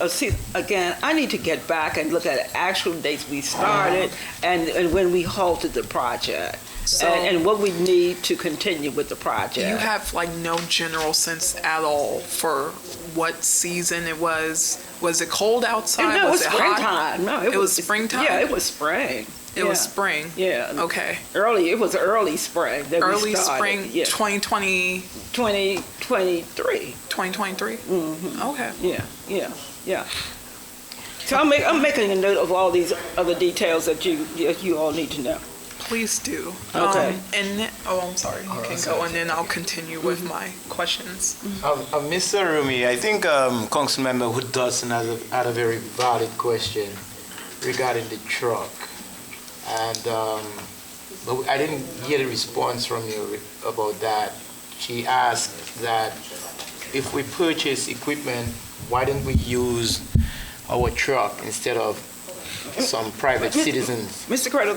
a season, again, I need to get back and look at the actual dates we started and when we halted the project. So- And what we need to continue with the project. Do you have like no general sense at all for what season it was? Was it cold outside? No, it was it hot? springtime. No, It was springtime? Yeah, it was spring. It was spring? Yeah. Okay. It was early spring that we Early started. spring, Yeah. 2020, 2023. 2023? Okay. Yeah. So I'm making a note of all these other details that you all need to know. Please do. Okay. I'm sorry. You can go, and then I'll continue with my questions. Mr. Rumi, I think Councilmember Hood Dodson had a very valid question regarding the truck. And but I didn't get a response from you about that. She asked that if we purchase equipment, why don't we use our truck instead of some private citizens? Mr. Cradle,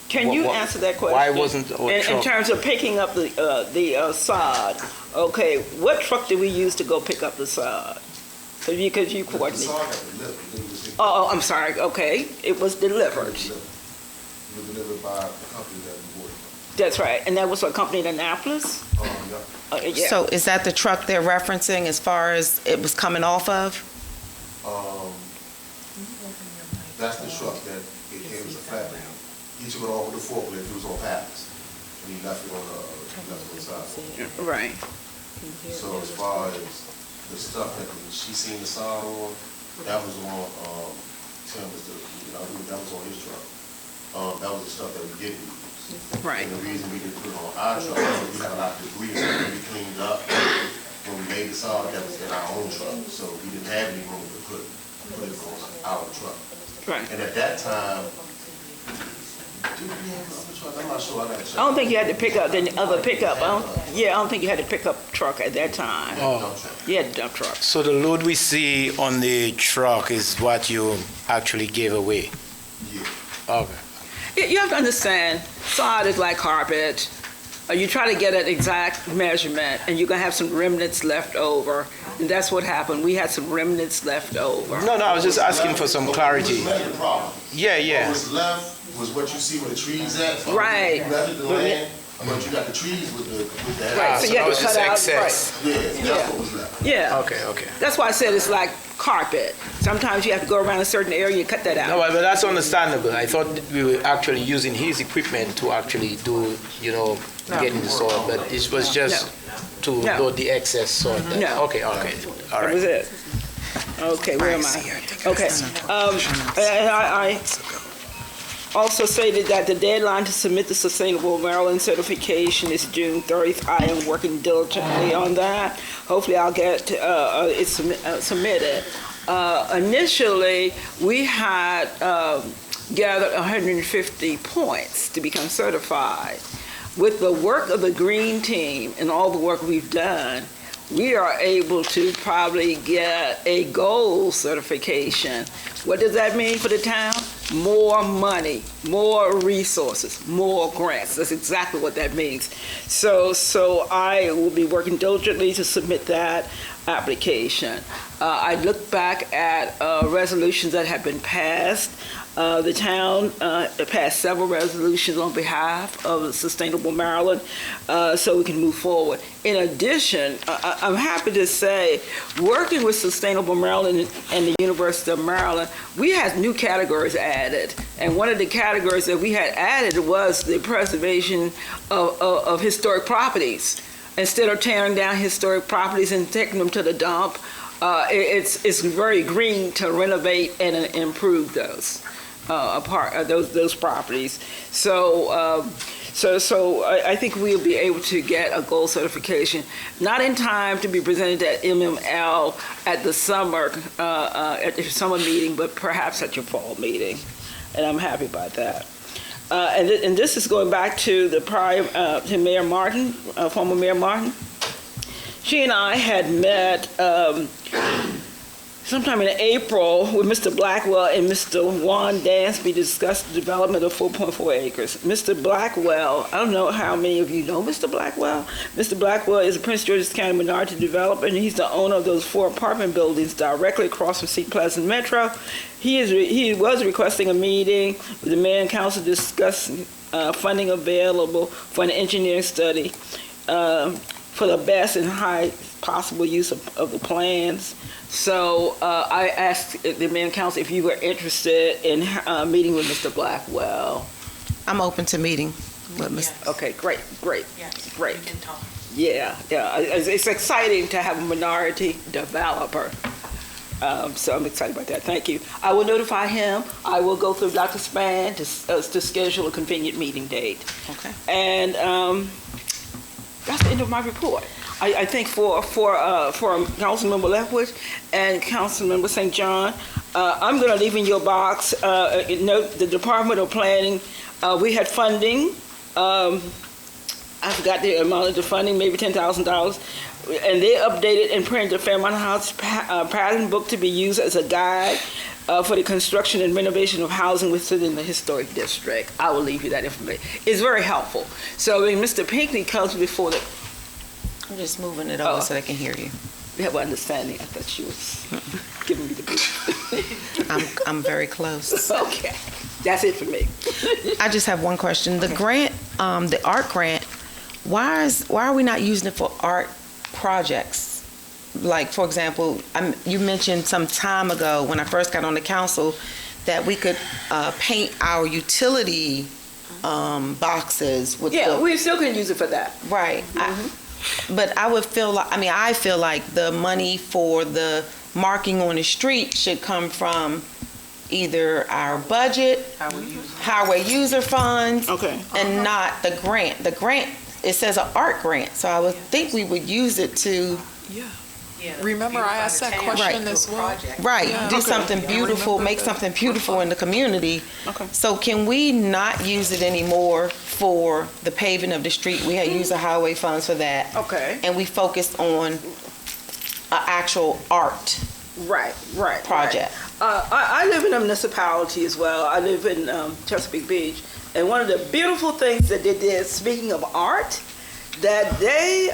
can you answer that question? Why wasn't our in truck? terms of picking up the sod, okay, what truck did we use to go pick up the sod? Because you coordinate. Oh, I'm sorry, okay, it was delivered. It was delivered by a company that we bought. That's right, and that was a company in Annapolis? Yeah. So is that the truck they're referencing as far as it was coming off of? That's the truck that it came as a flatbed. He took it off with the forklift, it was on pallets. And he left it on the sidewalk. Right. So as far as the stuff that she seen the sod on, that was on, Tim was that was on his truck. That was the stuff that we didn't use. Right. And the reason we didn't put it on our truck is we had a lot of debris that we cleaned up. When we made the sod, that was in our own truck, so we didn't have any room to put it on our truck. Right. And at that time, did we have another truck? I'm not sure, I gotta check. I don't think you had to pick up the other pickup. I don't think you had to pick up truck at that time. You had a dump truck. So the load we see on the truck is what you actually gave away? Yeah. Okay. You have to understand, sod is like carpet. You try to get an exact measurement, and you're gonna have some remnants left over, and that's what happened. We had some remnants left over. No, I was just asking for some clarity. What was left the problem? Yeah. What was left was what you see where the trees at. Right. You left it the land, but you got the trees with the. Right, so you had that was to just cut out. excess. Yeah, that's what was left. Yeah. Okay. That's why I said it's like carpet. Sometimes you have to go around a certain area and cut that out. No, but that's understandable. I thought we were actually using his equipment to actually do, getting the soil, but it was just to No. load the excess soil. No. Okay, all That was right. it. Okay, where am I? Okay. And I also stated that the deadline to submit the Sustainable Maryland certification is June 30th. I am working diligently on that. Hopefully I'll get it submitted. Initially, we had gathered 150 points to become certified. With the work of the Green Team and all the work we've done, we are able to probably get a gold certification. What does that mean for the town? more money, more resources, more grants. That's exactly what that means. So I will be working diligently to submit that application. I look back at resolutions that have been passed. The town passed several resolutions on behalf of Sustainable Maryland, so we can move forward. In addition, I'm happy to say, working with Sustainable Maryland and the University of Maryland, we had new categories added. And one of the categories that we had added was the preservation of historic properties. Instead of tearing down historic properties and taking them to the dump, it's very green to renovate and improve those those properties. So I think we'll be able to get a gold certification, not in time to be presented at MML at the summer meeting, but perhaps at your fall meeting, and I'm happy about that. And this is going back to the to Mayor Martin, former Mayor Martin. She and I had met sometime in April with Mr. Blackwell and Mr. Juan Dansby to discuss the development of 4.4 acres. Mr. Blackwell, I don't know how many of you know Mr. Blackwell. Mr. Blackwell is a Prince George's County minority developer, and he's the owner of those 4 apartment buildings directly across from Seat Pleasant Metro. He was requesting a meeting with the mayor and council to discuss funding available for an engineering study for the best and highest possible use of the plans. So I asked the mayor and council if you were interested in meeting with Mr. Blackwell. I'm open to meeting with Mr. Okay, great. Yes. Great. We can talk. Yeah. It's exciting to have a minority developer. So I'm excited about that. Thank you. I will notify him. I will go through Dr. Span to schedule a convenient meeting date. Okay. And that's the end of my report. I think for Councilmember Lethbridge and Councilmember St. John, I'm going to leave in your box, note the Department of Planning, we had funding, I forgot the amount of the funding, maybe $10,000, and they updated and printed the Fairmount House pattern book to be used as a guide for the construction and renovation of housing within the historic district. I will leave you that information. It's very helpful. So when Mr. Pinckney comes before the... I'm just moving it over so they can hear you. You have an understanding. I thought she was giving me the boot. I'm very close. Okay. That's it for me. I just have one question. The grant, the art grant, why are we not using it for art projects? Like, for example, you mentioned some time ago when I first got on the council that we could paint our utility boxes with we still can use it for that. Right. But I feel like the money for the marking on the street should come from either our budget, highway user funds, and not the grant. The grant, it says an art grant, so I would think we would use it to... Remember, I asked that question as well. Right, do something beautiful, make something beautiful in the community. So can we not use it anymore for the paving of the street? We had used the highway funds for that. And we focused on an actual art project. I live in a municipality as well. I live in Chesapeake Beach. And one of the beautiful things that they did, speaking of art, that they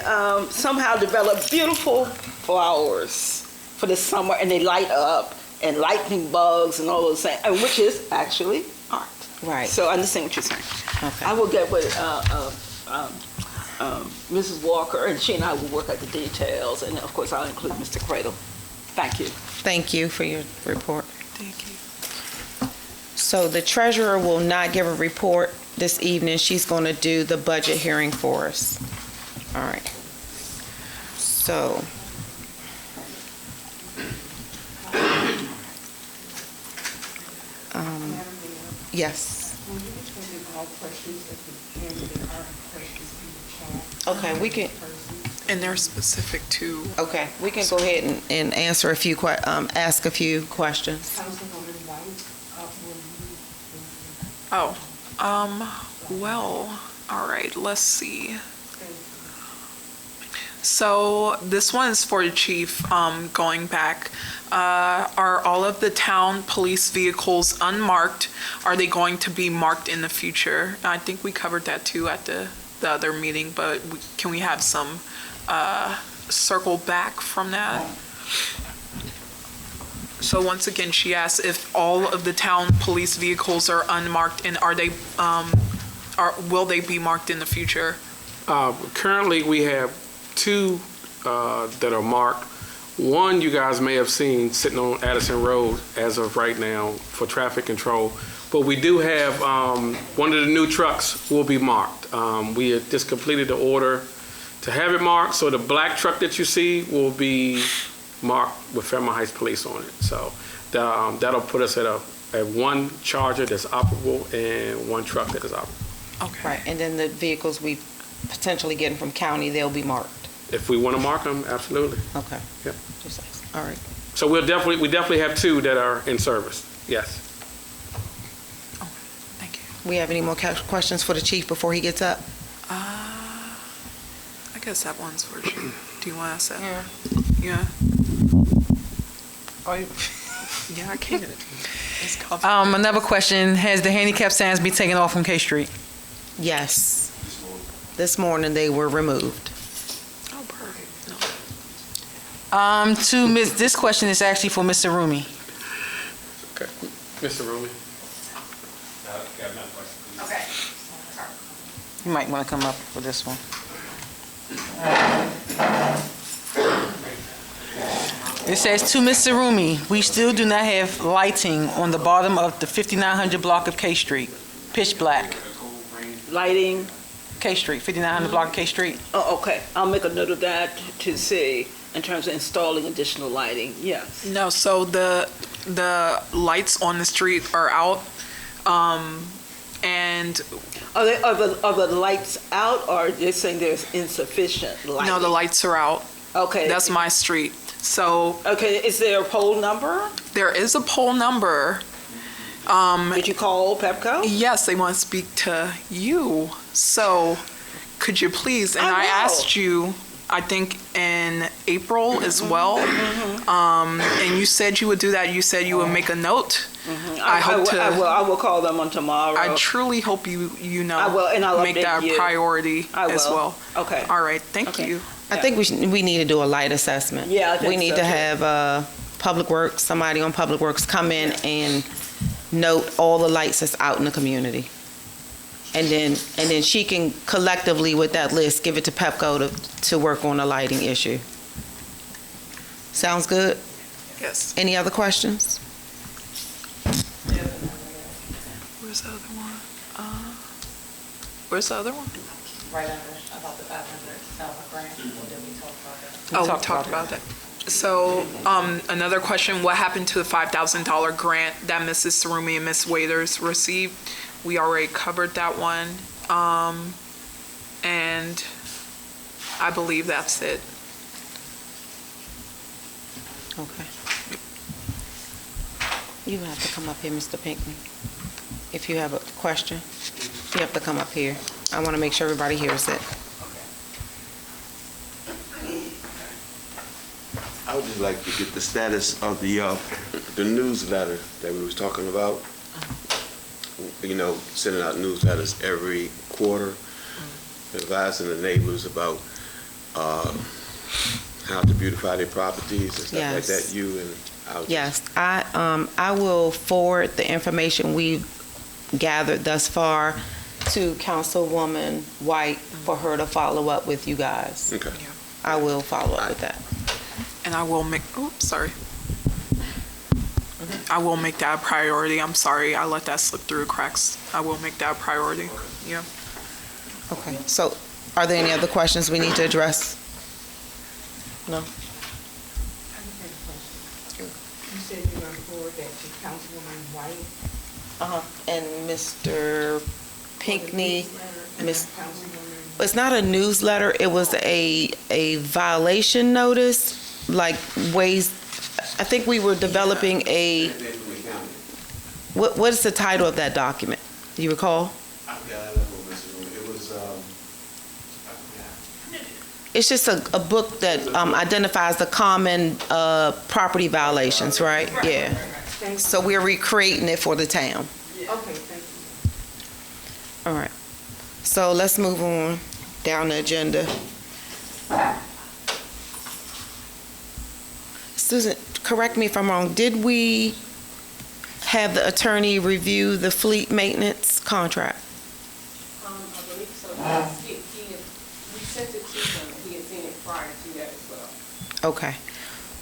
somehow developed beautiful flowers for the summer, and they light up, and lightning bugs and all those things, which is actually art. Right. So I understand what you're saying. Okay. I will get with Mrs. Walker, and she and I will work out the details, and of course I'll include Mr. Cradle. Thank you. Thank you for your report. Thank you. So the treasurer will not give a report this evening. She's going to do the budget hearing for us. All right. So, yes. Okay, we can. And they're specific to... Okay, we can go ahead and answer ask a few questions. Well, all right, let's see. So this one is for the chief, going back. Are all of the town police vehicles unmarked? Are they going to be marked in the future? I think we covered that too at the other meeting, but can we have some circle back from that? So once again, she asked if all of the town police vehicles are unmarked, and are they, will they be marked in the future? Currently, we have 2 that are marked. One you guys may have seen sitting on Addison Road as of right now for traffic control. But we do have, one of the new trucks will be marked. We have just completed the order to have it marked, so the black truck that you see will be marked with Fairmount Heights Police on it. So that'll put us at one Charger that's operable and 1 truck that is operable. Okay. Right, and then the vehicles we potentially getting from county, they'll be marked. If we want to mark them, absolutely. Okay. Yep. All right. So we definitely have 2 that are in service, yes. Thank you. We have any more questions for the chief before he gets up? I guess that one's for you. Do you want to ask that? Yeah. Yeah? Yeah, I can. Another question, has the handicap signs been taken off from K Street? Yes. This morning they were removed. Oh, perfect. This question is actually for Mr. Rumi. Okay. Mr. Rumi? Okay. You might want to come up for this one. It says, to Mr. Rumi, we still do not have lighting on the bottom of the 5900 block of K Street, pitch black. Lighting. K Street, 5900 block of K Street. Oh, okay. I'll make a note of that to see in terms of installing additional lighting. Yes. No, so the lights on the street are out, and Are the lights out, or are they saying there's insufficient lighting? no, the lights are out. Okay. That's my street. So Okay, is there a poll number? there is a poll number. Did you call Pepco? Yes, they want to speak to you. So could you please, and I will. asked you, I think in April as well, and you said you would do that. You said you would make a note. I will call them on tomorrow. I truly hope you know, I will, and I'll make update that a you. priority I as will. well. Okay. All right, thank Okay. you. I think we need to do a light assessment. Yeah, I think We need so, to too. have Public Works, somebody on Public Works come in and note all the lights that's out in the community. And then she can collectively with that list, give it to Pepco to work on a lighting issue. Sounds good? Yes. Any other questions? Where's the other one? Where's the other one? Right under, about the 500 grant, or did we talk about that? Oh, we talked about that. So, another question, what happened to the $5,000 grant that Mrs. Sarumi and Ms. Waiters received? We already covered that one. And I believe that's it. Okay. You have to come up here, Mr. Pinckney. If you have a question, you have to come up here. I want to make sure everybody hears it. I would just like to get the status of the newsletter that we was talking about. You know, sending out newsletters every quarter, advising the neighbors about how to beautify their properties and stuff like Yes. that. You and I. Yes, I will forward the information we've gathered thus far to Councilwoman White for her to follow up with you guys. Okay. I will follow up with that. And I will make, sorry. I will make that a priority. I'm sorry, I let that slip through cracks. I will make that a priority. Yeah. Okay, so are there any other questions we need to address? No? You said you're going to forward that to Councilwoman White. And Mr. Pinckney, Miss. Councilwoman, It's not a newsletter, it was a violation notice, like ways, I think we were developing what is the title of that document? Do you recall? I forgot, it was, I forgot. It's just a book that identifies the common property violations, right? Yeah. Thank you. So we're recreating it for the town. Okay, thank you. All right. So let's move on down the agenda. Susan, correct me if I'm wrong. Did we have the attorney review the fleet maintenance contract? I believe so. We sent it to him, and he had seen it prior to that as well. Okay.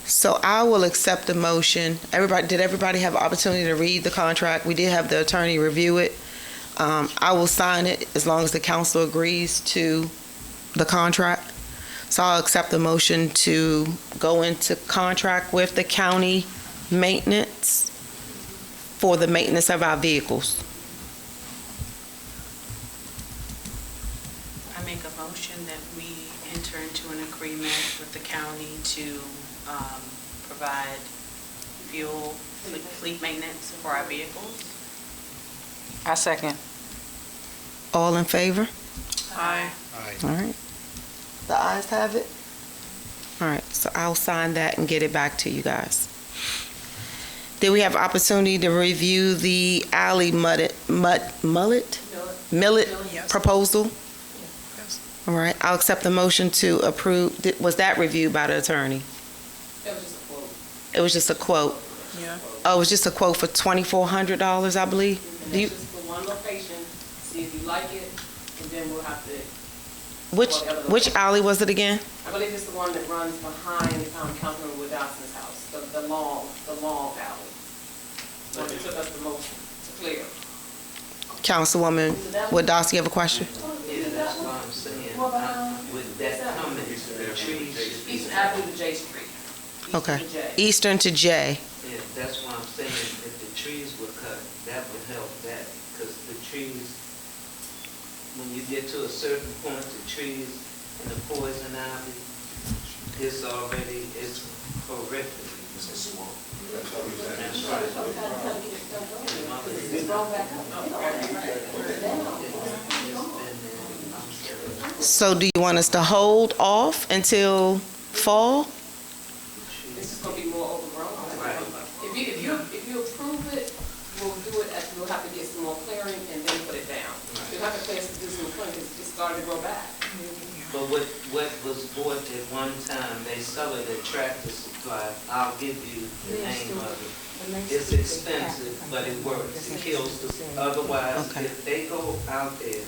So I will accept the motion. Did everybody have an opportunity to read the contract? We did have the attorney review it. I will sign it as long as the council agrees to the contract. So I'll accept the motion to go into contract with the county maintenance for the maintenance of our vehicles. I make a motion that we enter into an agreement with the county to provide fleet maintenance for our vehicles. I second. All in favor? Aye. All right. The ayes have it. All right, so I'll sign that and get it back to you guys. Did we have opportunity to review the alley millet Yes. proposal? Yes. All right, I'll accept the motion to approve. Was that reviewed by the attorney? That was just a quote. It was just a quote. Yeah. Oh, it was just a quote for $2,400, I believe? And Do you- that's just for one location, see if you like it, and then we'll have to, Which alley was it again? I believe it's the one that runs behind Councilmember Woodowson's house, the long alley. The one that took us the most to clear. Councilwoman Wadowski, you have a question? Yeah, that's what I'm saying. With that coming, the trees. Eastern Avenue to J Street. Eastern Okay. to J. Eastern to J. Yeah, that's what I'm saying. If the trees were cut, that would help that. Because the trees, when you get to a certain point, the trees and the poison ivy, it's horrific. It's a swamp. That's right. So do you want us to hold off until fall? This is gonna be more overgrown. Right. If you approve it, we'll have to get some more clearing and then put it down. You'll have to do some clearing, because it's starting to grow back. But what was bought at one time, they sell it at Tractor Supply. I'll give you the name of it. It's expensive, but it works. It kills the, otherwise, Okay. if they go out there,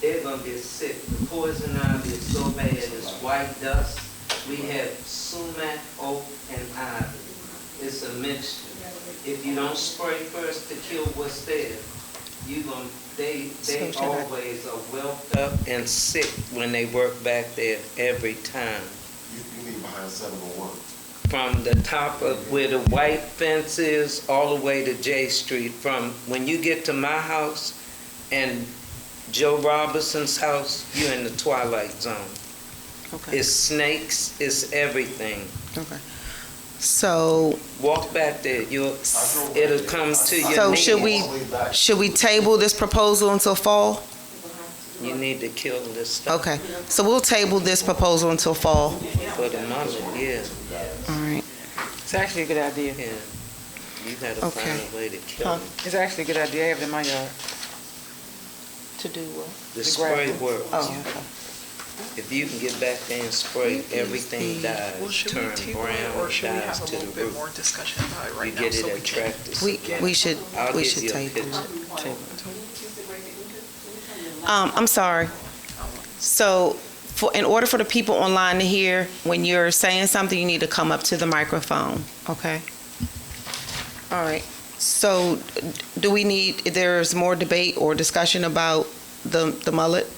they're gonna get sick. The poison ivy is so bad, it's white dust. We have sumac, oak, and ivy. It's a mixture. If you don't spray first to kill what's there, they always are whelped up and sick when they work back there every time. You mean behind 701? From the top of where the white fence is, all the way to J Street, from when you get to my house and Joe Robinson's house, you're in the twilight zone. Okay. It's snakes, it's everything. Okay. So, Walk back there, it'll come to your so knees. should we table this proposal until fall? You need to kill this stuff Okay, so we'll table this proposal until fall. for the mullet, yeah. All right. It's actually a good idea. Yeah. You gotta Okay. find a way to kill Huh? them. It's actually a good idea. I have it in my yard. To do what? The The spray gravel. works. Oh, okay. If you can get back there and spray, everything dies, Well, should we turn table it, brown, or and should we dies have a to the little bit root. more discussion about it You right now? get so it we at can- Tractor We Supply. I'll give should you a table. picture. I'm sorry. So, in order for the people online to hear, when you're saying something, you need to come up to the microphone, okay? All right. So, there's more debate or discussion about the mullet?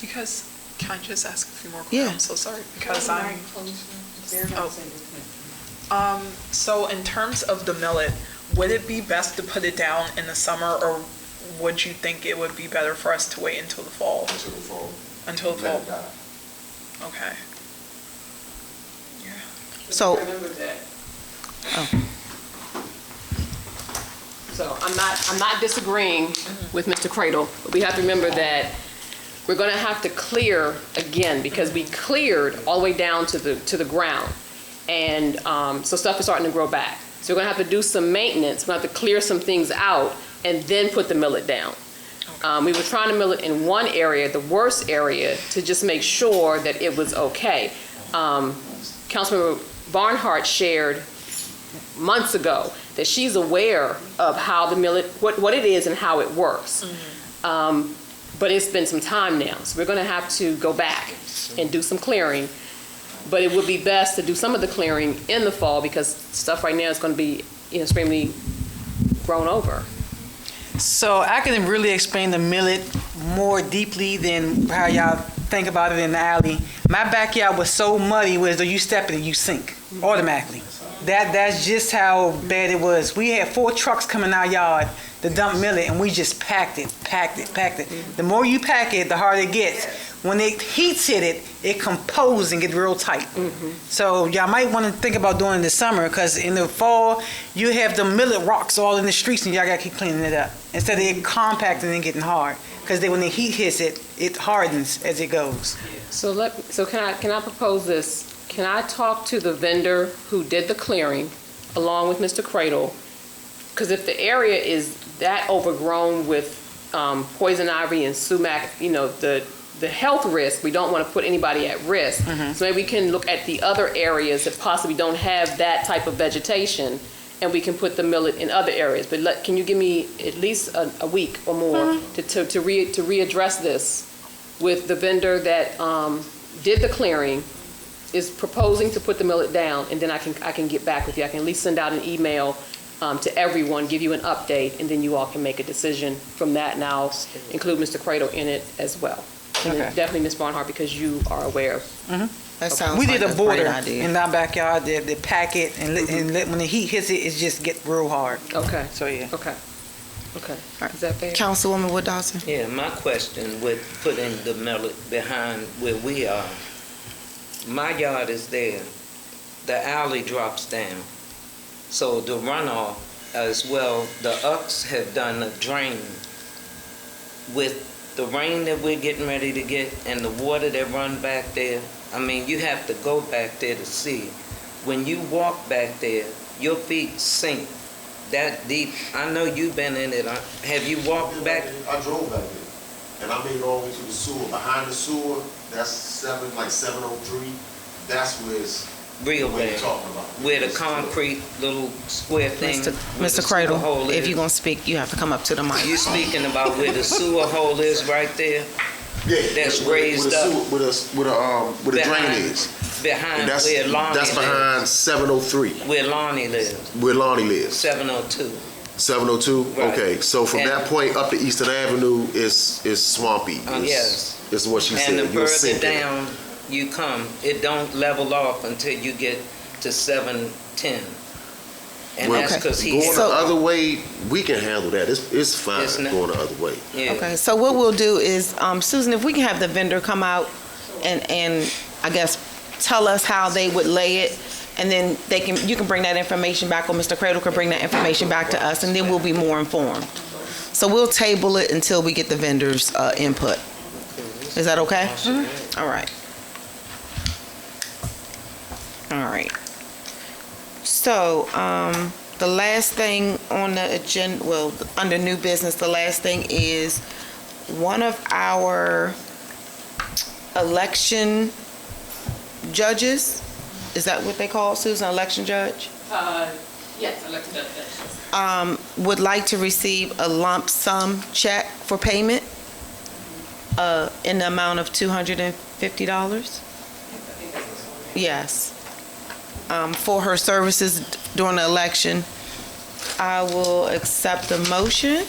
Because, can I just ask a few more Yeah. questions? I'm so sorry, because so in terms of the millet, would it be best to put it down in the summer, or would you think it would be better for us to wait until the fall? Until the fall. Until the Let fall? it die. Okay. Yeah. So- Remember that. Oh. So I'm not disagreeing with Mr. Cradle, but we have to remember that we're going to have to clear again because we cleared all the way down to the ground. And so stuff is starting to grow back. So we're going to have to do some maintenance. We're going to have to clear some things out and then put the millet down. We were trying to mill it in one area, the worst area, to just make sure that it was okay. Councilmember Barnhart shared months ago that she's aware of how the millet, what it is and how it works. But it's been some time now, so we're going to have to go back and do some clearing. But it would be best to do some of the clearing in the fall because stuff right now is going to be extremely grown over. So I can really explain the millet more deeply than how y'all think about it in the alley. My backyard was so muddy, where you step in it, you sink automatically. That's just how bad it was. We had 4 trucks coming our yard to dump millet, and we just packed it. The more you pack it, the harder it gets. When the heats hit it, it composes and gets real tight. So y'all might want to think about doing it this summer, because in the fall, you have the millet rocks all in the streets, and y'all got to keep cleaning it up. Instead of it compacting and getting hard. Because when the heat hits it, it hardens as it goes. So can I propose this? Can I talk to the vendor who did the clearing along with Mr. Cradle? Because if the area is that overgrown with poison ivy and sumac, the health risk, we don't want to put anybody at risk. So maybe we can look at the other areas that possibly don't have that type of vegetation, and we can put the millet in other areas. But can you give me at least a week or more to readdress this with the vendor that did the clearing, is proposing to put the millet down, and then I can get back with you. I can at least send out an email to everyone, give you an update, and then you all can make a decision from that, and I'll include Mr. Cradle in it as well. And then definitely Ms. Barnhart, because you are aware. That sounds We like did a a border great idea. in our backyard. They pack it, and when the heat hits it, it just get real hard. Okay. So yeah. Okay. Is that fair? Councilwoman Wood Dawson? Yeah, my question with putting the millet behind where we are, my yard is there, the alley drops down. So the runoff as well, the Ucks have done a drain. With the rain that we're getting ready to get and the water that run back there, I mean, you have to go back there to see. When you walk back there, your feet sink that deep. I know you've been in it. Have you walked back? I drove back there, and I made it all the way to the sewer. Behind the sewer, that's 703. That's where it's Real what you're bad. talking about. Where the concrete little square thing. where the Mr. sewer Cradle, hole if is. you're going to speak, you have to come up to the mic. You speaking about where the sewer hole is right there? Yeah, That's where raised the up. sewer, where the drain is. Behind And where Lonnie that's behind lives. 703, Where Lonnie lives, where Lonnie lives. 702. 702? Right. Okay, so from And- that point up to Eastern Avenue is swampy. Yes. Is what she And said. the You're further sinking. down you come, it don't level off until you get to 710. And Well, that's because going he's, the other way, we can handle that. It's fine It's not- going the other way. yeah. Okay, so what we'll do is, Susan, if we can have the vendor come out and I guess tell us how they would lay it, and then you can bring that information back, or Mr. Cradle can bring that information back to us, and then we'll be more informed. So we'll table it until we get the vendor's input. Is that okay? All right. All right. So, the last thing on the agenda, well, under new business, the last thing is one of our election judges, is that what they call it, Susan, election judge? Yes, elected judge. Would like to receive a lump sum check for payment in the amount of $250. Yes. For her services during the election. I will accept the motion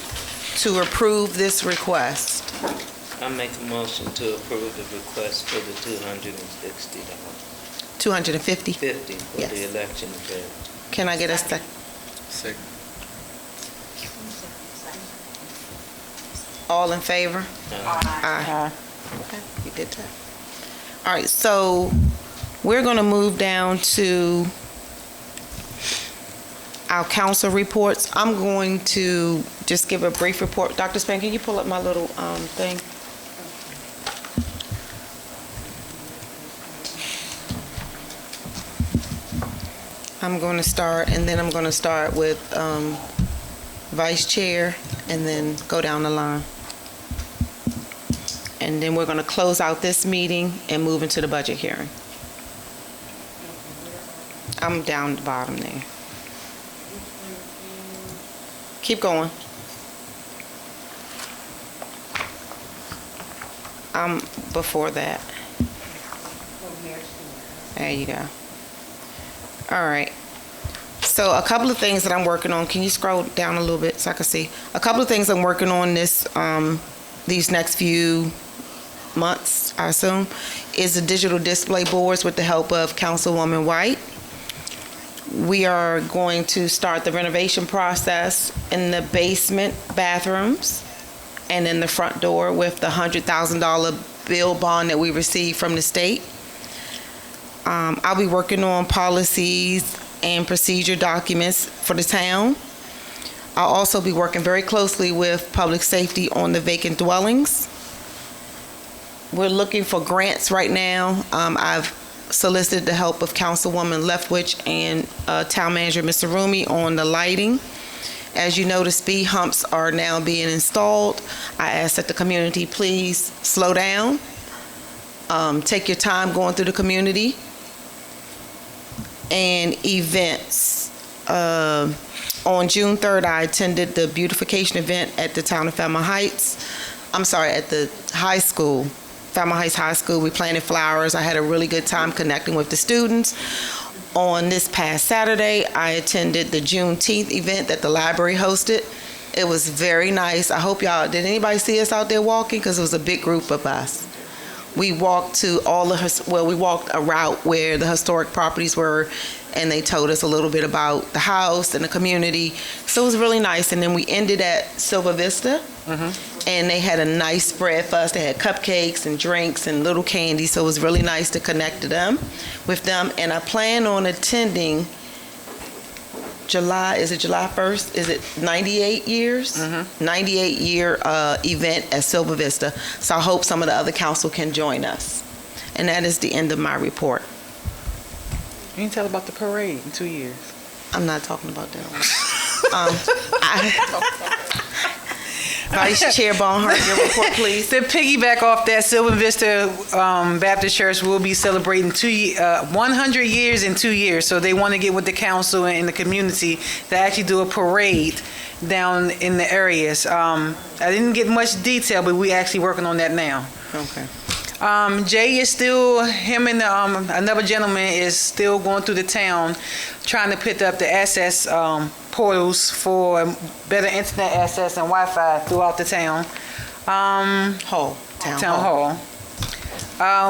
to approve this request. I make a motion to approve the request for the $260. 250. 50 for Yes. the election judge. Can I get a second? Second. All in favor? Aye. Okay, you did that. All right, so we're going to move down to our council reports. I'm going to just give a brief report. Dr. Span, can you pull up my little thing? I'm going to start, and then I'm going to start with Vice Chair, and then go down the line. And then we're going to close out this meeting and move into the budget hearing. I'm down the bottom there. Keep going. I'm before that. There you go. All right. So a couple of things that I'm working on. Can you scroll down a little bit so I can see? A couple of things I'm working on these next few months, I assume, is the digital display boards with the help of Councilwoman White. We are going to start the renovation process in the basement bathrooms and in the front door with the $100,000 bill bond that we received from the state. I'll be working on policies and procedure documents for the town. I'll also be working very closely with public safety on the vacant dwellings. We're looking for grants right now. I've solicited the help of Councilwoman Leftwich and Town Manager Mr. Rumi on the lighting. As you know, the speed humps are now being installed. I ask that the community please slow down. Take your time going through the community. And events. On June 3rd, I attended the beautification event at the town of Fairmount Heights. I'm sorry, at the high school, Fairmount Heights High School. We planted flowers. I had a really good time connecting with the students. On this past Saturday, I attended the Juneteenth event that the library hosted. It was very nice. I hope y'all, did anybody see us out there walking? Because it was a big group of us. We walked to we walked a route where the historic properties were, and they told us a little bit about the house and the community. So it was really nice. And then we ended at Silva Vista, and they had a nice spread for us. They had cupcakes and drinks and little candy, so it was really nice to connect with them. And I plan on attending July 1st? Is it 98 years? 98 year event at Silva Vista. So I hope some of the other council can join us. And that is the end of my report. You can tell about the parade in 2 years. I'm not talking about that one. Vice Chair Barnhart, your report, please. To piggyback off that, Silva Vista Baptist Church will be celebrating 100 years in 2 years. So they want to get with the council and the community to actually do a parade down in the areas. I didn't get much detail, but we're actually working on that now. Okay. Jay is still, him and another gentleman is still going through the town trying to pick up the access portals for better internet access and Wi-Fi throughout the town. Town hall.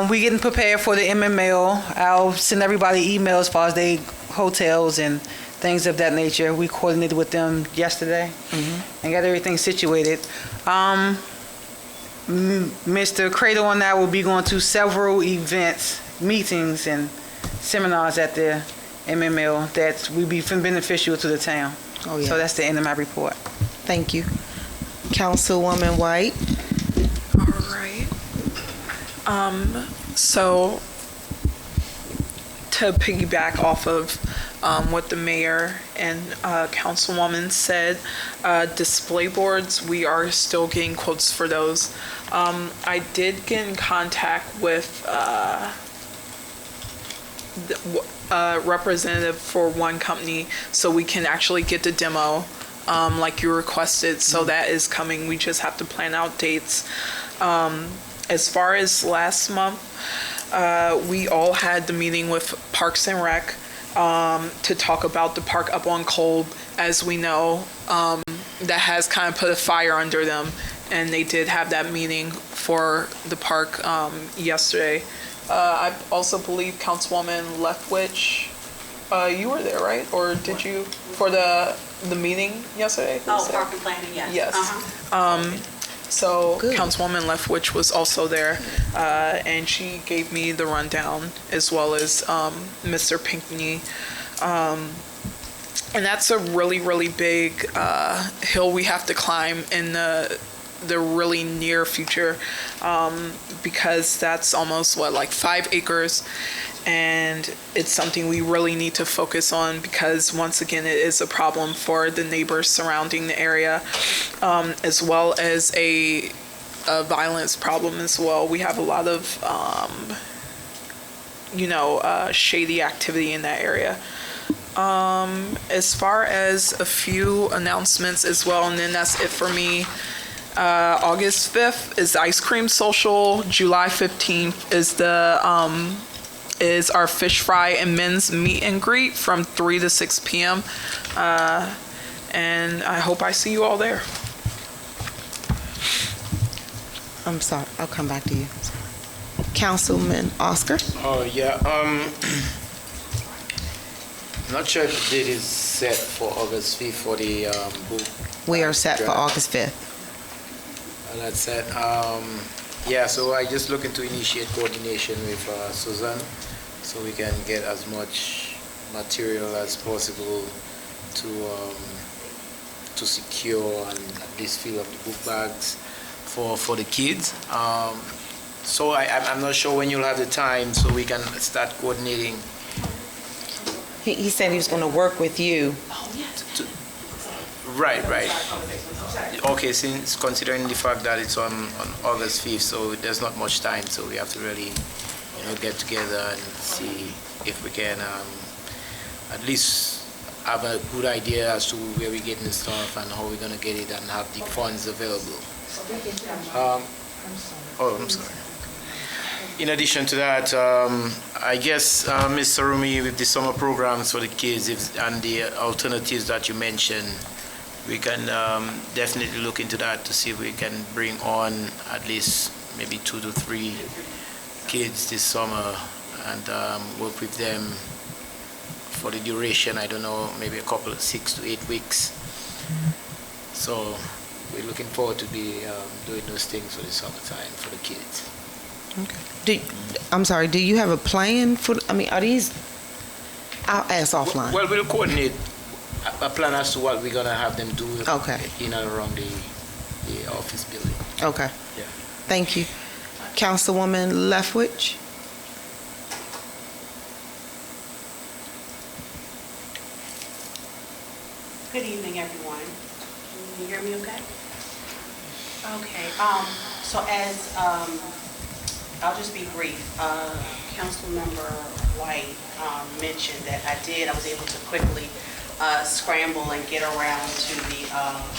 We getting prepared for the MML. I'll send everybody emails as far as they hotels and things of that nature. We coordinated with them yesterday and got everything situated. Mr. Cradle and I will be going to several events, meetings, and seminars at the MML that will be beneficial to the town. Oh, yeah. So that's the end of my report. Thank you. Councilwoman White. All right. So to piggyback off of what the mayor and councilwoman said, display boards, we are still getting quotes for those. I did get in contact with a representative for one company so we can actually get the demo like you requested. So that is coming. We just have to plan out dates. As far as last month, we all had the meeting with Parks and Rec to talk about the park up on Kolb. As we know, that has kind of put a fire under them, and they did have that meeting for the park yesterday. I also believe Councilwoman Leftwich, you were there, right? Or did you, for the meeting yesterday? Oh, park and planning, yes. Yes. So Councilwoman Leftwich was also there, and she gave me the rundown, as well as Mr. Pinkney. And that's a really, really big hill we have to climb in the the really near future, because that's almost, like 5 acres. And it's something we really need to focus on because, once again, it is a problem for the neighbors surrounding the area, as well as a violence problem as well. We have a lot of, shady activity in that area. As far as a few announcements as well, and then that's it for me. August 5th is Ice Cream Social. July 15th is our fish fry and men's meet and greet from 3 to 6 p.m. And I hope I see you all there. I'm sorry, I'll come back to you. Councilman Oscar? Oh, yeah, I'm not sure if the date is set for August 5th for the book. We are set for August 5th. That's set. Yeah, so I just looking to initiate coordination with Susan so we can get as much material as possible to secure and at least fill up the book bags for the kids. So I'm not sure when you'll have the time so we can start coordinating. He said he was going to work with you. Right. Okay, since considering the fact that it's on August 5th, so there's not much time, so we have to really, get together and see if we can at least have a good idea as to where we're getting the stuff and how we're going to get it and have the funds available. I'm sorry. In addition to that, I guess, Ms. Sarumi, with the summer programs for the kids and the alternatives that you mentioned, we can definitely look into that to see if we can bring on at least maybe 2 to 3 kids this summer and work with them for the duration, I don't know, maybe a couple of 6 to 8 weeks. So we're looking forward to be doing those things for the summertime for the kids. Okay. I'm sorry, do you have a plan for, are these, I'll ask offline. Well, we'll coordinate a plan as to what we're going to have them do in and around the office building. Okay. Yeah. Thank you. Councilwoman Leftwich? Good evening, everyone. Can you hear me okay? Okay, so as, I'll just be brief. Councilmember White mentioned that I was able to quickly scramble and get around to the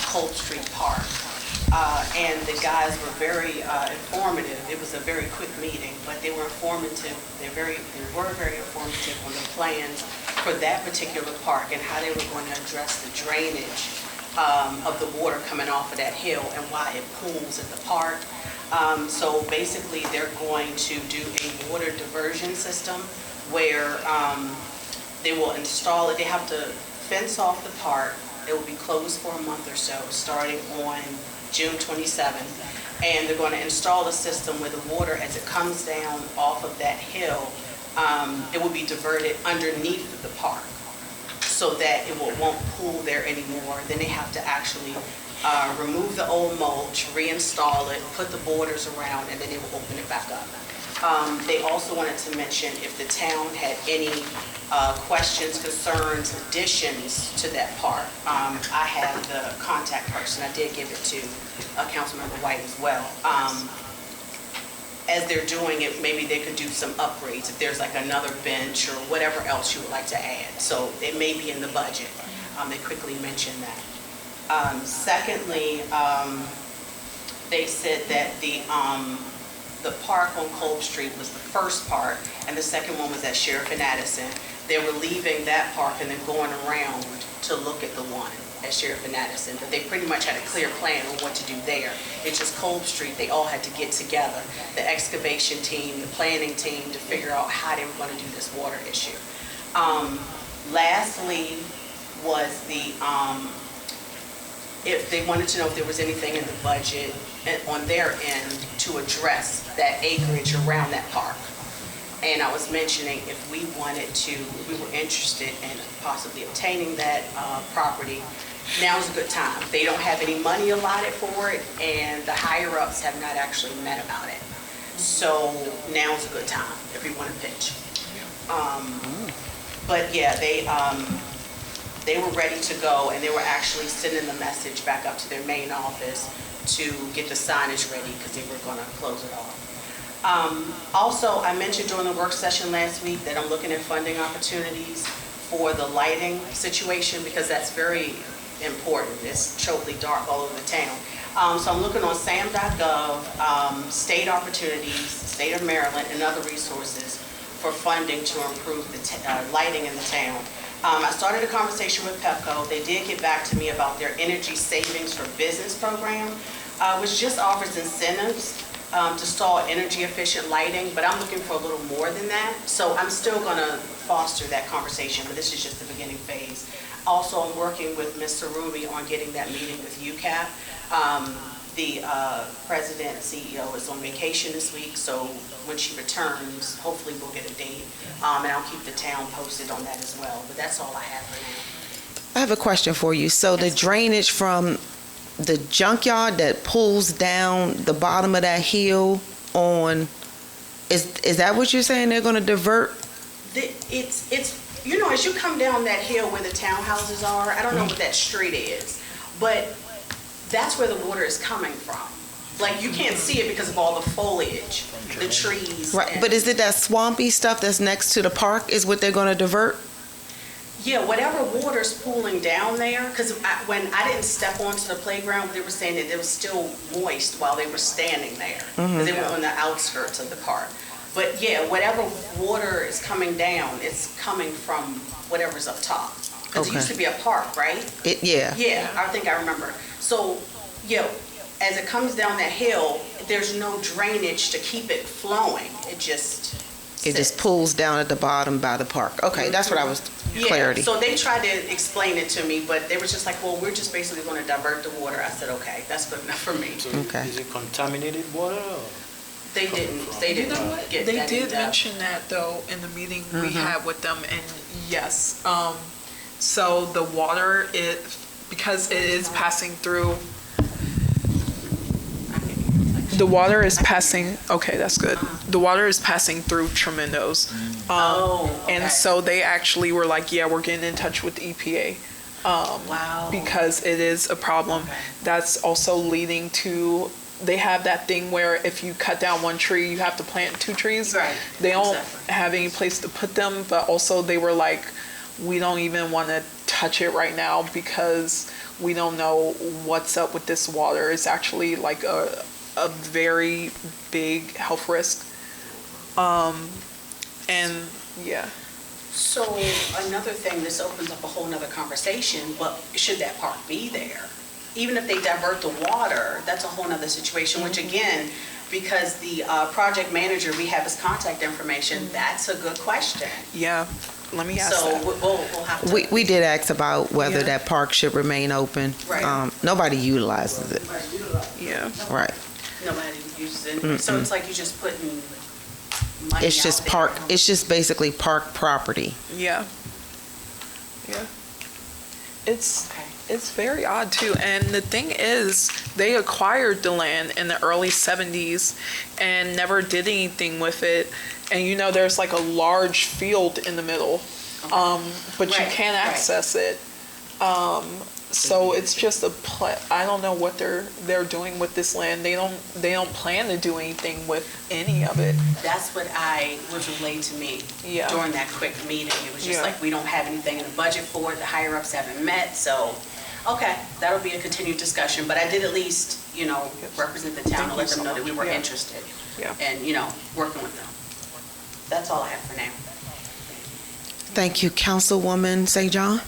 Cold Street Park. And the guys were very informative. It was a very quick meeting, but they were informative. They were very informative on the plans for that particular park and how they were going to address the drainage of the water coming off of that hill and why it pools at the park. So basically, they're going to do a water diversion system where they will install it. They have to fence off the park. It will be closed for a month or so, starting on June 27th. And they're going to install a system where the water, as it comes down off of that hill, it will be diverted underneath the park so that it won't pool there anymore. Then they have to actually remove the old mulch, reinstall it, put the borders around, and then they will open it back up. They also wanted to mention if the town had any questions, concerns, additions to that park. I have the contact person. I did give it to Councilmember White as well. As they're doing it, maybe they could do some upgrades if there's like another bench or whatever else you would like to add. So it may be in the budget. They quickly mentioned that. Secondly, they said that the park on Kolb Street was the first part, and the second one was at Sheriff and Addison. They were leaving that park and then going around to look at the one at Sheriff and Addison, but they pretty much had a clear plan on what to do there. It's just Kolb Street, they all had to get together, the excavation team, the planning team, to figure out how they were going to do this water issue. Lastly was if they wanted to know if there was anything in the budget on their end to address that acreage around that park. And I was mentioning if we were interested in possibly obtaining that property now's a good time. They don't have any money allotted for it, and the higher-ups have not actually met about it. So now's a good time if we want to pitch. But yeah, they were ready to go, and they were actually sending the message back up to their main office to get the signage ready because they were going to close it off. Also, I mentioned during the work session last week that I'm looking at funding opportunities for the lighting situation because that's very important. It's totally dark all over the town. So I'm looking on sam.gov, state opportunities, state of Maryland, and other resources for funding to improve the lighting in the town. I started a conversation with Pepco. They did get back to me about their energy savings for business program, which just offers incentives to install energy efficient lighting, but I'm looking for a little more than that. So I'm still gonna foster that conversation, but this is just the beginning phase. Also, I'm working with Ms. Sarubi on getting that meeting with UCAP. The president and CEO is on vacation this week, so when she returns, hopefully we'll get a date, and I'll keep the town posted on that as well. But that's all I have for now. I have a question for you. So the drainage from the junkyard that pulls down the bottom of that hill on, is that what you're saying they're gonna divert? It's you know, as you come down that hill where the townhouses are, I don't know what that street is, but that's where the water is coming from. Like, you can't see it because of all the foliage, the trees. Right, but is it that swampy stuff that's next to the park is what they're gonna divert? Yeah, whatever water's pooling down there, because when I didn't step onto the playground, they were saying that it was still moist while they were standing there, because they were on the outskirts of the park. But yeah, whatever water is coming down, it's coming from whatever's up top. Because it used to be a park, right? Yeah. Yeah, I think I remember. So, yeah, as it comes down that hill, there's no drainage to keep it flowing. It just pulls down at the bottom by the park. Okay, that's what I was, clarity. Yeah, so they tried to explain it to me, but they were just like, well, we're just basically going to divert the water. I said, okay, that's good enough for me. So Okay. is it contaminated water or? They didn't You know what? get They that did in-depth. mention that though in the meeting we had with them, and yes, so the water, because it is passing through, the water is passing, okay, that's good. The water is passing through Tremendo's. And so they actually were like, yeah, we're getting in touch with the EPA. Wow. Because it is a problem. That's also leading to, they have that thing where if you cut down one tree, you have to plant 2 trees. Right. They don't Exactly. have any place to put them, but also they were like, we don't even want to touch it right now because we don't know what's up with this water. It's actually like a very big health risk. And yeah. So another thing, this opens up a whole nother conversation, but should that park be there? Even if they divert the water, that's a whole nother situation, which again, because the project manager, we have his contact information, that's a good question. Yeah, let me ask So that. we'll have to. We did ask about whether Yeah. that park should remain open. Right. Nobody utilizes it, Yeah. right. Nobody uses it. So it's like you're just putting money It's just out there. park, it's just basically park property. Yeah. Yeah. It's very odd too. And the thing is, they acquired the land in the early 70s and never did anything with it. And you know, there's like a large field in the middle, but you Right, can't right. access it. So it's just I don't know what they're doing with this land. They don't plan to do anything with any of it. That's what was relayed to me Yeah. during that quick meeting. It was just Yeah. like, we don't have anything in the budget for it, the higher-ups haven't met, so, okay, that'll be a continued discussion, but I did at least, represent the town and let them know that we were Yeah. interested. Yeah. And, working with them. That's all I have for now. Thank you, Councilwoman St. John.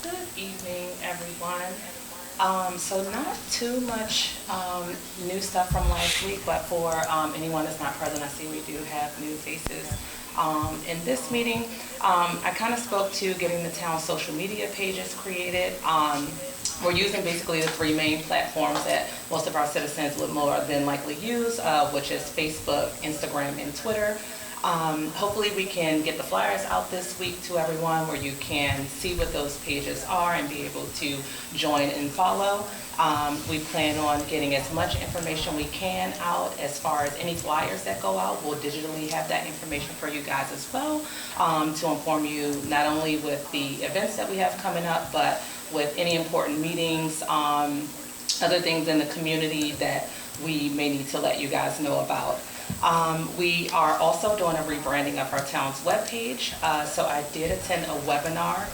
Good evening, everyone. So not too much new stuff from last week, but for anyone that's not present, I see we do have new faces in this meeting. I kind of spoke to getting the town social media pages created. We're using basically the 3 main platforms that most of our citizens would more than likely use, which is Facebook, Instagram, and Twitter. Hopefully we can get the flyers out this week to everyone where you can see what those pages are and be able to join and follow. We plan on getting as much information we can out as far as any flyers that go out. We'll digitally have that information for you guys as well, to inform you not only with the events that we have coming up, but with any important meetings, other things in the community that we may need to let you guys know about. We are also doing a rebranding of our town's webpage. So I did attend a webinar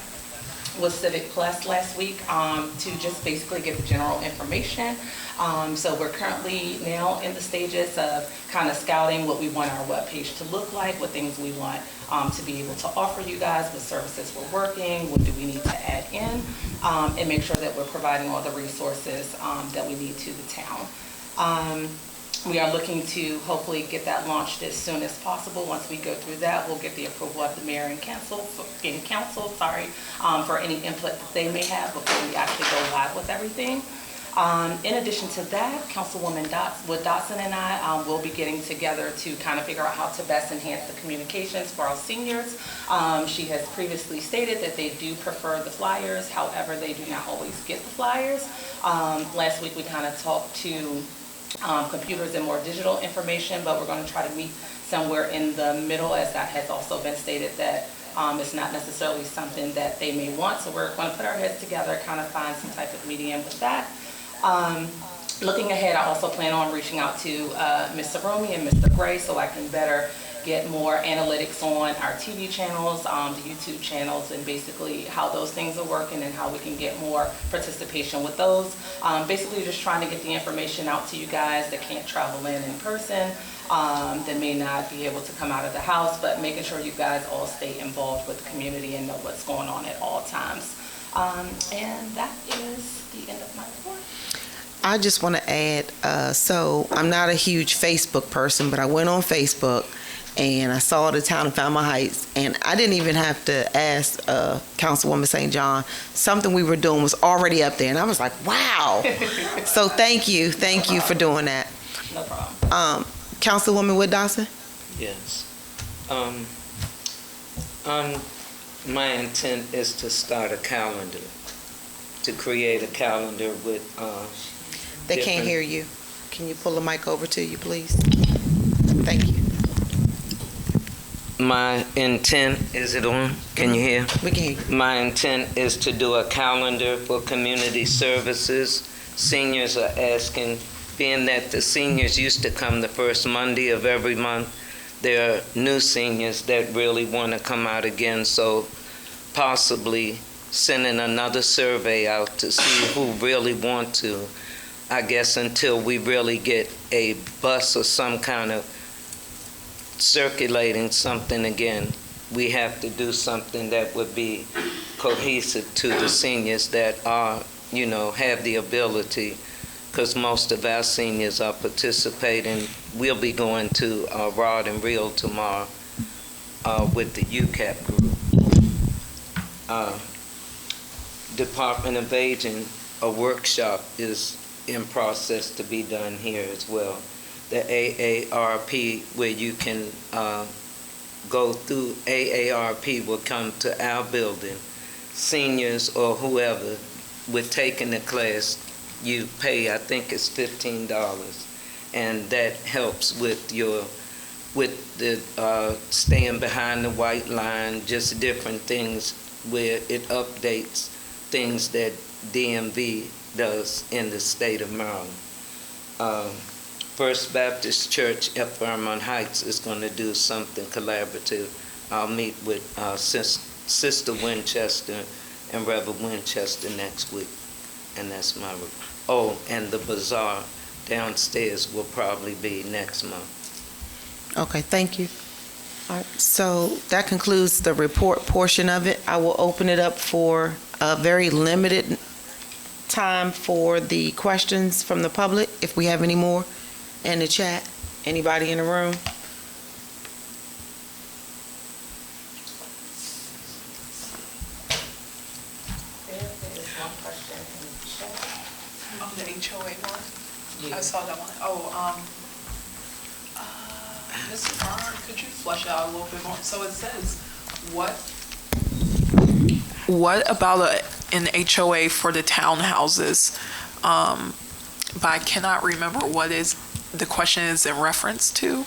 with Civic Plus last week to just basically get the general information. So we're currently now in the stages of kind of scouting what we want our webpage to look like, what things we want to be able to offer you guys, what services we're working, what do we need to add in, and make sure that we're providing all the resources that we need to the town. We are looking to hopefully get that launched as soon as possible. Once we go through that, we'll get the approval of the mayor and council, for any input that they may have before we actually go live with everything. In addition to that, Councilwoman Dotson and I will be getting together to kind of figure out how to best enhance the communications for our seniors. She has previously stated that they do prefer the flyers, however, they do not always get the flyers. Last week we kind of talked to computers and more digital information, but we're going to try to meet somewhere in the middle, as that has also been stated that it's not necessarily something that they may want. So we're going to put our heads together, kind of find some type of medium with that. Looking ahead, I also plan on reaching out to Ms. Sarumi and Mr. Gray so I can better get more analytics on our TV channels, the YouTube channels, and basically how those things are working and how we can get more participation with those. Basically just trying to get the information out to you guys that can't travel in person, that may not be able to come out of the house, but making sure you guys all stay involved with the community and know what's going on at all times. And that is the end of my report. I just want to add, so I'm not a huge Facebook person, but I went on Facebook and I saw the town of Fairmount Heights, and I didn't even have to ask Councilwoman St. John. Something we were doing was already up there, and I was like, wow. So thank you for doing that. No problem. Councilwoman Wood Dawson? Yes. My intent is to start a calendar, to create a calendar with They can't hear you. Can you pull the mic over to you, please? Thank you. My intent, is it on? Can you hear? We can hear you. My intent is to do a calendar for community services. Seniors are asking, being that the seniors used to come the first Monday of every month, there are new seniors that really want to come out again, so possibly sending another survey out to see who really want to. I guess until we really get a bus or some kind of circulating something again, we have to do something that would be cohesive to the seniors that are, have the ability, because most of our seniors are participating. We'll be going to Rod and Reel tomorrow with the UCAP group. Department of Aging, a workshop is in process to be done here as well. The AARP, where you can go through, AARP will come to our building. Seniors or whoever, with taking the class, you pay, I think it's $15, and that helps with the staying behind the white line, just different things where it updates things that DMV does in the state of Maryland. First Baptist Church at Fairmount Heights is going to do something collaborative. I'll meet with Sister Winchester and Reverend Winchester next week, and that's my report. Oh, and the bazaar downstairs will probably be next month. Okay, thank you. All right, so that concludes the report portion of it. I will open it up for a very limited time for the questions from the public, if we have any more in the chat. Anybody in the room? There's one question in the chat. The HOA one? Yeah. I saw that one. Oh, Mr. Barnard, could you flesh out a little bit more? So it says, what about an HOA for the townhouses? But I cannot remember what is the question is in reference to.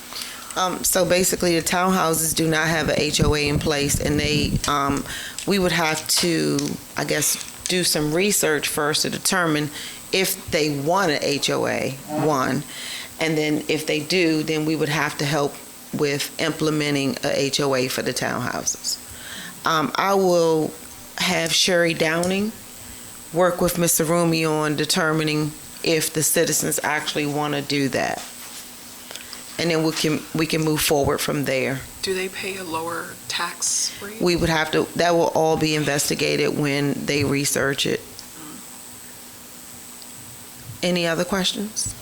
So basically, the townhouses do not have a HOA in place, and we would have to, I guess, do some research first to determine if they want an HOA, one, and then if they do, then we would have to help with implementing a HOA for the townhouses. I will have Sherry Downing work with Mr. Rumi on determining if the citizens actually want to do that. And then we can move forward from there. Do they pay a lower tax rate? We would have to, that will all be investigated when they research it. Any other questions?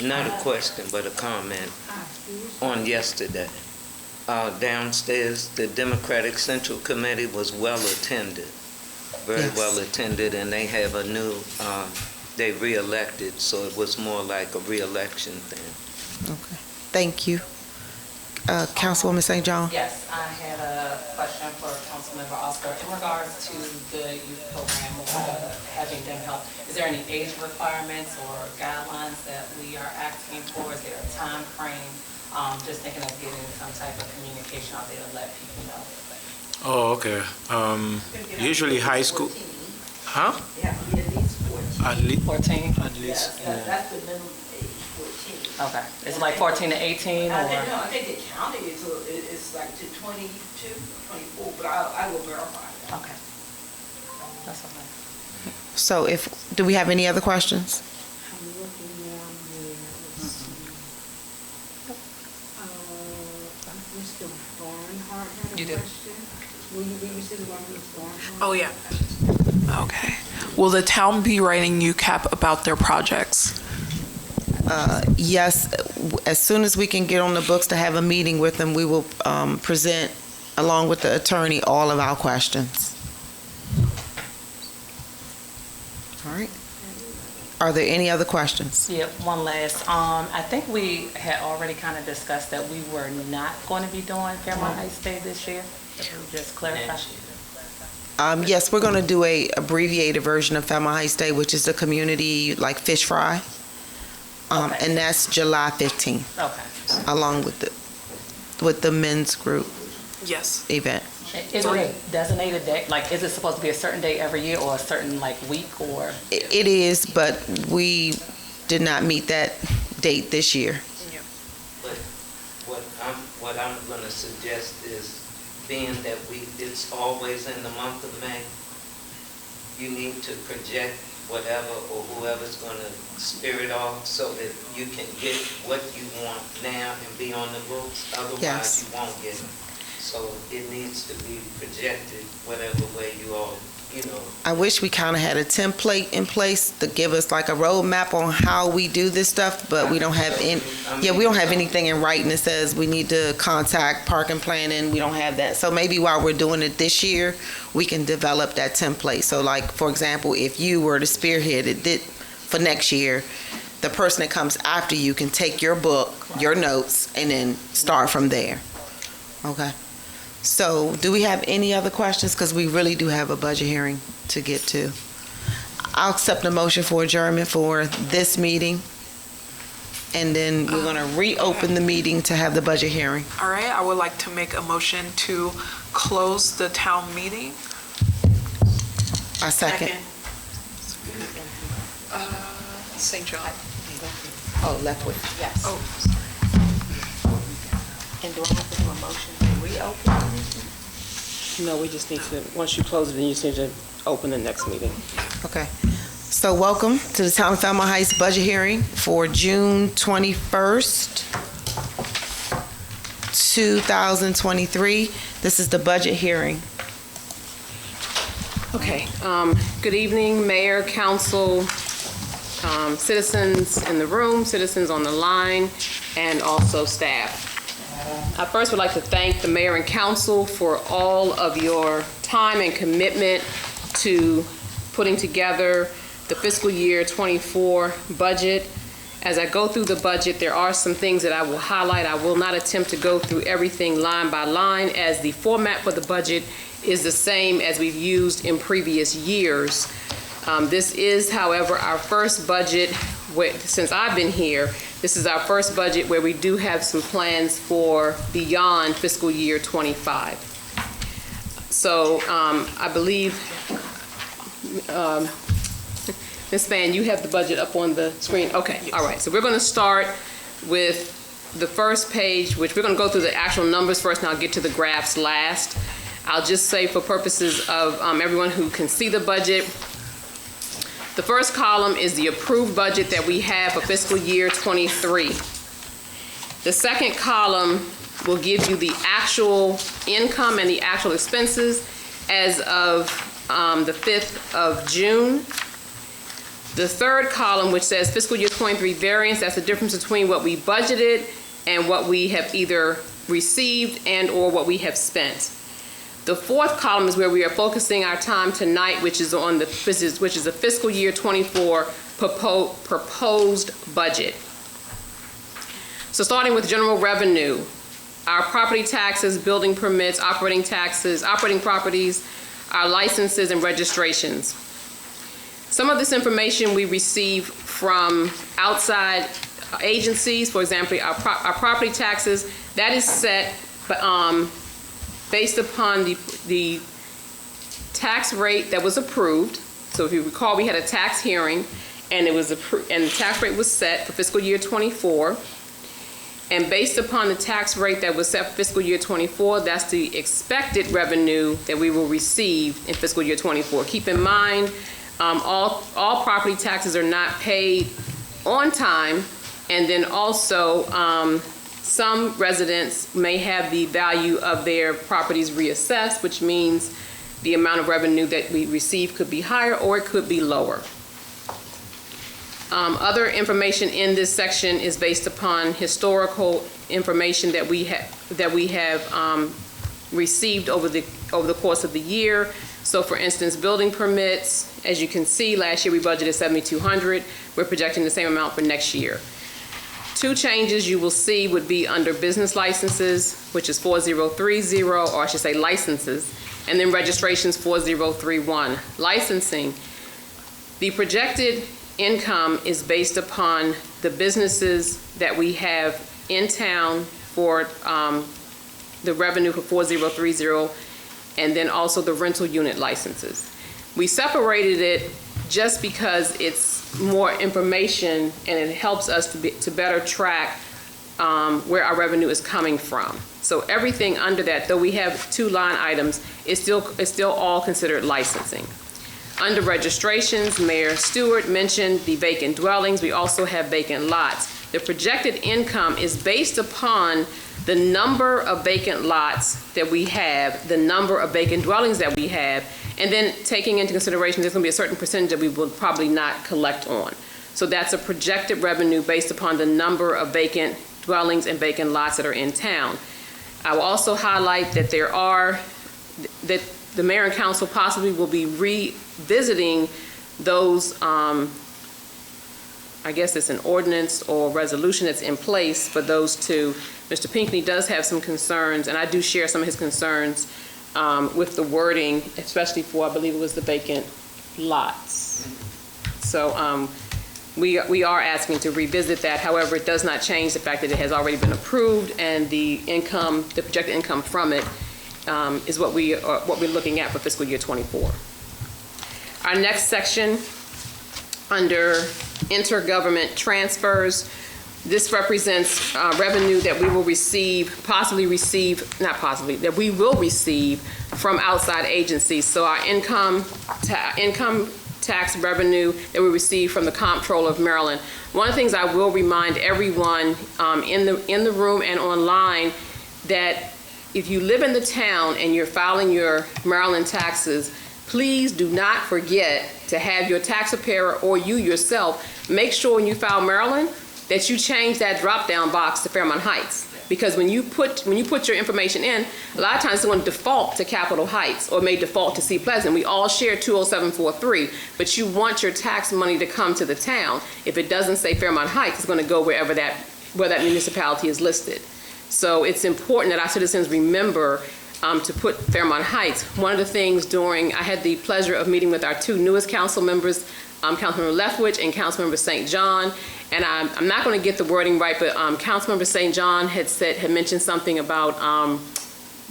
Not a question, but a comment on yesterday. Downstairs, the Democratic Central Committee was well attended, very Yes. well attended, and they have a new, they re-elected, so it was more like a re-election thing. Okay, thank you. Councilwoman St. John? Yes, I had a question for Councilmember Oscar. In regards to the youth program, having them help, is there any age requirements or guidelines that we are asking for? Is there a time frame? Just thinking of getting some type of communication out there to let people know. Oh, okay. Usually high school. Huh? Yeah, at least 14. At least. 14? At least. That's the minimum age, 14. Okay. It's like 14 to 18 or? I think the county is like to 22, 24, but I will verify that. Okay. That's okay. So do we have any other questions? I'm looking down there, let's see. Mr. Barnhart had You a did. question. Will you see the one with Mr. Barnhart? Oh, yeah. Okay. Will the town be writing UCAP about their projects? Yes, as soon as we can get on the books to have a meeting with them, we will present, along with the attorney, all of our questions. All right. Are there any other questions? Yeah, one last. I think we had already kind of discussed that we were not going to be doing Fairmount Heights Day this year. If we just clarify. Yes, we're going to do a abbreviated version of Fairmount Heights Day, which is the community, like, fish fry. Okay. And that's July 15th, Okay. along with the men's group Yes. event. Is it a designated day? Like, is it supposed to be a certain day every year or a certain, like, week or? It is, but we did not meet that date this year. But what I'm gonna suggest is, being that it's always in the month of May, you need to project whatever or whoever's gonna spirit off so that you can get what you want now and be on the books. Otherwise, Yes. you won't get it. So it needs to be projected whatever way you all, I wish we kind of had a template in place to give us like a roadmap on how we do this stuff, but we don't have we don't have anything in writing that says we need to contact park and planning. We don't have that. So maybe while we're doing it this year, we can develop that template. So like, for example, if you were to spearhead it for next year, the person that comes after you can take your book, your notes, and then start from there. Okay. So do we have any other questions? Because we really do have a budget hearing to get to. I'll accept a motion for adjournment for this meeting. And then we're going to reopen the meeting to have the budget hearing. All right, I would like to make a motion to close the town meeting. I second. St. John. Oh, Leftwood. Yes. Oh, And do I have to do a motion to reopen? No, we just need to, once you close it, then you just need to open the next meeting. Okay. So welcome to the Town of Fairmount Heights budget hearing for June 21st, 2023. This is the budget hearing. Okay, good evening, Mayor, Council, citizens in the room, citizens on the line, and also staff. I first would like to thank the Mayor and Council for all of your time and commitment to putting together the fiscal year '24 budget As I go through the budget, there are some things that I will highlight. I will not attempt to go through everything line by line, as the format for the budget is the same as we've used in previous years. This is, however, our first budget, since I've been here, this is our first budget where we do have some plans for beyond fiscal year '25. So I believe, Ms. Spann, you have the budget up on the screen? Okay, all right. So we're going to start with the first page, which we're going to go through the actual numbers first, and I'll get to the graphs last. I'll just say, for purposes of everyone who can see the budget, the first column is the approved budget that we have for fiscal year '23. The second column will give you the actual income and the actual expenses as of the 5th of June. The third column, which says fiscal year '23 variance, that's the difference between what we budgeted and what we have either received and or what we have spent. The fourth column is where we are focusing our time tonight, which is on the fiscal year '24 proposed budget. So starting with general revenue, our property taxes, building permits, operating taxes, operating properties, our licenses and registrations. Some of this information we receive from outside agencies. For example, our property taxes, that is set based upon the tax rate that was approved. So if you recall, we had a tax hearing, and the tax rate was set for fiscal year '24. And based upon the tax rate that was set for fiscal year '24, that's the expected revenue that we will receive in fiscal year '24. Keep in mind, all property taxes are not paid on time, and then also some residents may have the value of their properties reassessed, which means the amount of revenue that we receive could be higher or it could be lower. Other information in this section is based upon historical information that we have received over the course of the year. So for instance, building permits, as you can see, last year we budgeted $7,200. We're projecting the same amount for next year. Two changes you will see would be under business licenses, which is 4030, or I should say licenses, and then registrations 4031. Licensing, the projected income is based upon the businesses that we have in town for the revenue for 4030, and then also the rental unit licenses. We separated it just because it's more information and it helps us to better track where our revenue is coming from. So everything under that, though we have two line items, is still all considered licensing. Under registrations, Mayor Stewart mentioned the vacant dwellings. We also have vacant lots. The projected income is based upon the number of vacant lots that we have, the number of vacant dwellings that we have, and then taking into consideration there's going to be a certain percentage that we will probably not collect on. So that's a projected revenue based upon the number of vacant dwellings and vacant lots that are in town. I will also highlight that that the mayor and council possibly will be revisiting those, I guess it's an ordinance or resolution that's in place for those two. Mr. Pinckney does have some concerns, and I do share some of his concerns with the wording, especially for, I believe it was the vacant lots. So we are asking to revisit that. However, it does not change the fact that it has already been approved, and the projected income from it is what we're looking at for fiscal year '24. Our next section, under intergovernment transfers, this represents revenue that we will receive, that we will receive from outside agencies. So our income tax revenue that we receive from the Comptroller of Maryland. One of the things I will remind everyone in the room and online, that if you live in the town and you're filing your Maryland taxes, please do not forget to have your tax preparer or you yourself make sure when you file Maryland that you change that drop-down box to Fairmount Heights. because when you put your information in, a lot of times it's going to default to Capitol Heights or may default to Sea Pleasant. We all share 20743, but you want your tax money to come to the town. If it doesn't say Fairmount Heights, it's going to go where that municipality is listed. So it's important that our citizens remember to put Fairmount Heights. One of the things I had the pleasure of meeting with our two newest council members, Councilmember Leftwich and Councilmember St. John, and I'm not going to get the wording right, but Councilmember St. John had mentioned something about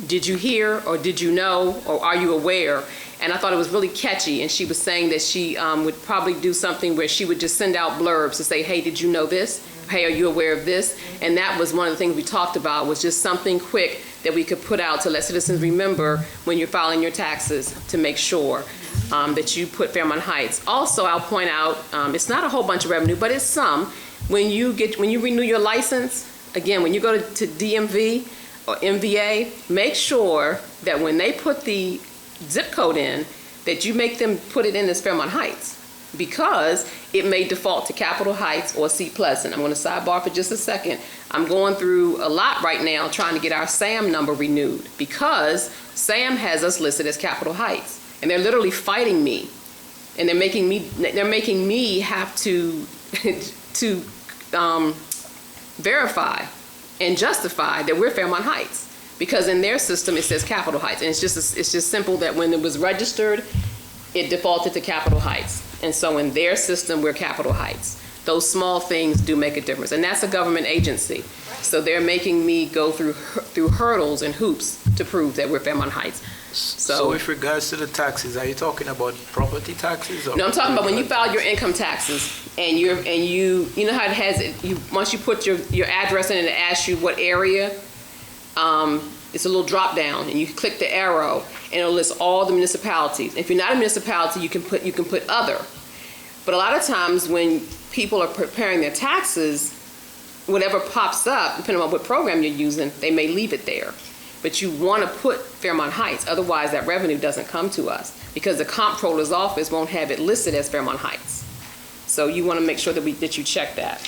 did you hear or did you know or are you aware? And I thought it was really catchy, and she was saying that she would probably do something where she would just send out blurbs to say, hey, did you know this? Hey, are you aware of this? And that was one of the things we talked about, was just something quick that we could put out to let citizens remember when you're filing your taxes to make sure that you put Fairmount Heights. Also, I'll point out, it's not a whole bunch of revenue, but it's some. When you renew your license, again, when you go to DMV or MVA, make sure that when they put the zip code in, that you make them put it in as Fairmount Heights, because it may default to Capitol Heights or Sea Pleasant. I'm going to sidebar for just a second. I'm going through a lot right now trying to get our SAM number renewed, because SAM has us listed as Capitol Heights, and they're literally fighting me, and they're making me have to verify and justify that we're Fairmount Heights, because in their system it says Capitol Heights, and it's just simple that when it was registered, it defaulted to Capitol Heights. And so in their system, we're Capitol Heights. Those small things do make a difference. And that's a government agency. So they're making me go through hurdles and hoops to prove that we're Fairmount Heights. So with regards to the taxes, are you talking about property taxes? Or no, I'm talking about when you file your income taxes and you know how it has, once you put your address in and it asks you what area, it's a little drop down, and you click the arrow, and it'll list all the municipalities. If you're not a municipality, you can put other. But a lot of times when people are preparing their taxes, whatever pops up, depending on what program you're using, they may leave it there. But you want to put Fairmount Heights, otherwise that revenue doesn't come to us, because the comptroller's office won't have it listed as Fairmount Heights. So you want to make sure that you check that.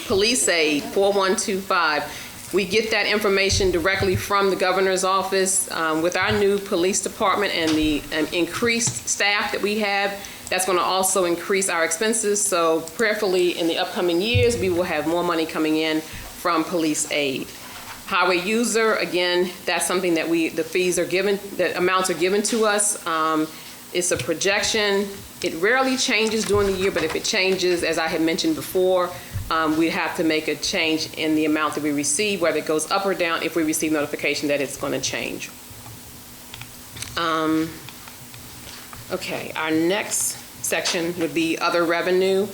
Police aid 4125. We get that information directly from the governor's office. With our new police department and the increased staff that we have, that's going to also increase our expenses. So prayerfully, in the upcoming years, we will have more money coming in from police aid. Highway user, again, that's something that the amounts are given to us. It's a projection. It rarely changes during the year, but if it changes, as I had mentioned before, we have to make a change in the amount that we receive, whether it goes up or down, if we receive notification that it's going to change. Okay, our next section would be other revenue.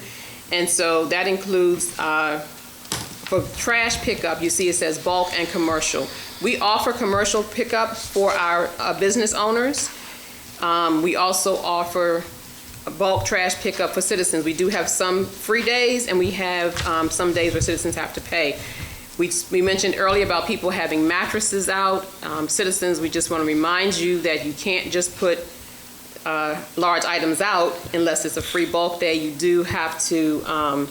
And so that includes, for trash pickup, you see it says bulk and commercial. We offer commercial pickup for our business owners. We also offer bulk trash pickup for citizens. We do have some free days, and we have some days where citizens have to pay. We mentioned earlier about people having mattresses out. Citizens, we just want to remind you that you can't just put large items out unless it's a free bulk day. You do have to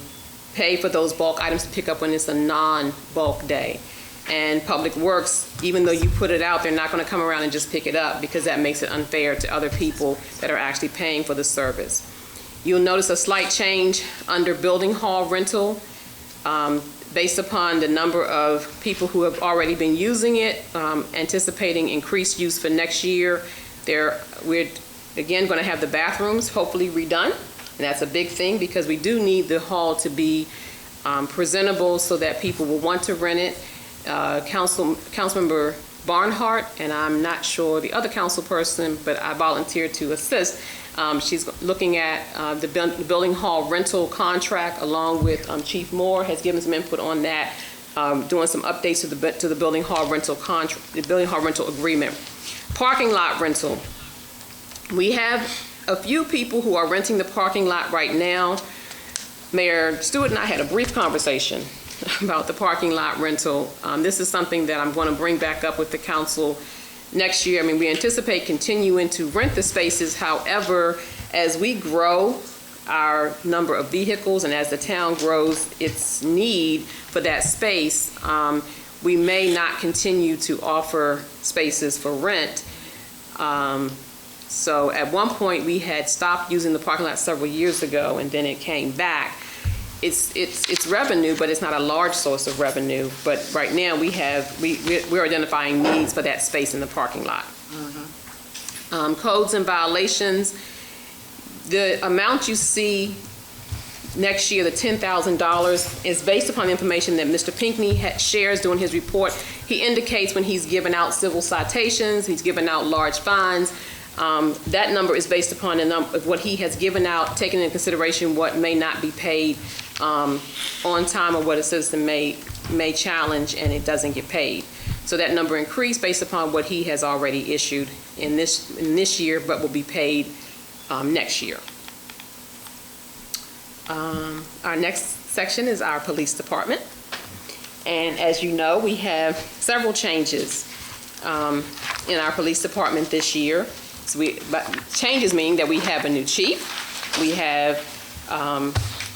pay for those bulk items to pick up when it's a non-bulk day. And Public Works, even though you put it out, they're not going to come around and just pick it up, because that makes it unfair to other people that are actually paying for the service. You'll notice a slight change under building hall rental. Based upon the number of people who have already been using it, anticipating increased use for next year, we're again going to have the bathrooms hopefully redone. And that's a big thing, because we do need the hall to be presentable so that people will want to rent it. Councilmember Barnhart, and I'm not sure the other council person, but I volunteered to assist. She's looking at the building hall rental contract, along with Chief Moore has given some input on that, doing some updates to the building hall rental contract, the building hall rental agreement. Parking lot rental. We have a few people who are renting the parking lot right now. Mayor Stewart and I had a brief conversation about the parking lot rental. This is something that I'm going to bring back up with the council next year. I mean, we anticipate continuing to rent the spaces. However, as we grow our number of vehicles and as the town grows its need for that space, we may not continue to offer spaces for rent. So at one point, we had stopped using the parking lot several years ago, and then it came back. It's revenue, but it's not a large source of revenue. But right now, we're identifying needs for that space in the parking lot. Codes and violations, the amount you see next year, the $10,000, is based upon the information that Mr. Pinckney shares during his report. He indicates when he's given out civil citations, he's given out large fines. That number is based upon the number of what he has given out, taking into consideration what may not be paid on time or what a citizen may challenge and it doesn't get paid. So that number increased based upon what he has already issued in this year, but will be paid next year. Our next section is our police department. And as you know, we have several changes in our police department this year. So changes mean that we have a new chief, we have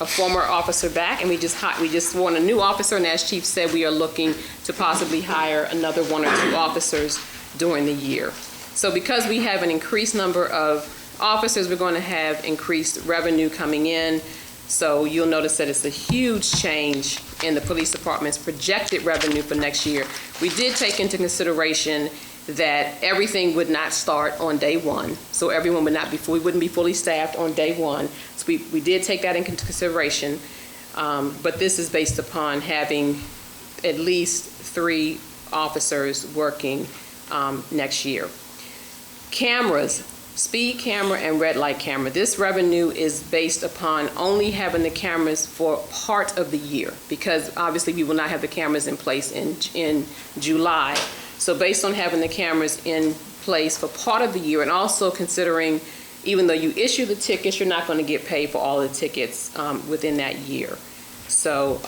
a former officer back, and we just want a new officer, and as Chief said, we are looking to possibly hire another 1 or 2 officers during the year. So because we have an increased number of officers, we're going to have increased revenue coming in. So you'll notice that it's a huge change in the police department's projected revenue for next year. We did take into consideration that everything would not start on day one. So everyone we wouldn't be fully staffed on day one. So we did take that into consideration. But this is based upon having at least 3 officers working next year. Cameras, speed camera and red light camera. This revenue is based upon only having the cameras for part of the year, because obviously we will not have the cameras in place in July. So based on having the cameras in place for part of the year, and also considering even though you issue the tickets, you're not going to get paid for all the tickets within that year. So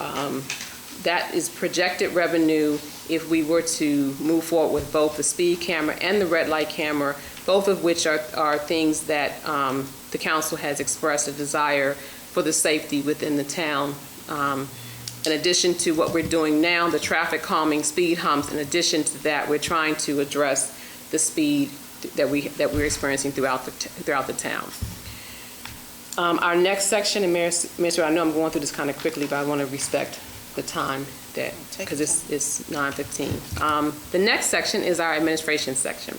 that is projected revenue if we were to move forward with both the speed camera and the red light camera, both of which are things that the council has expressed a desire for the safety within the town. In addition to what we're doing now, the traffic calming, speed humps, in addition to that, we're trying to address the speed that we're experiencing throughout the town. Our next section, and Mayor, I know I'm going through this kind of quickly, but I want to respect the time because it's 9:15. The next section is our administration section.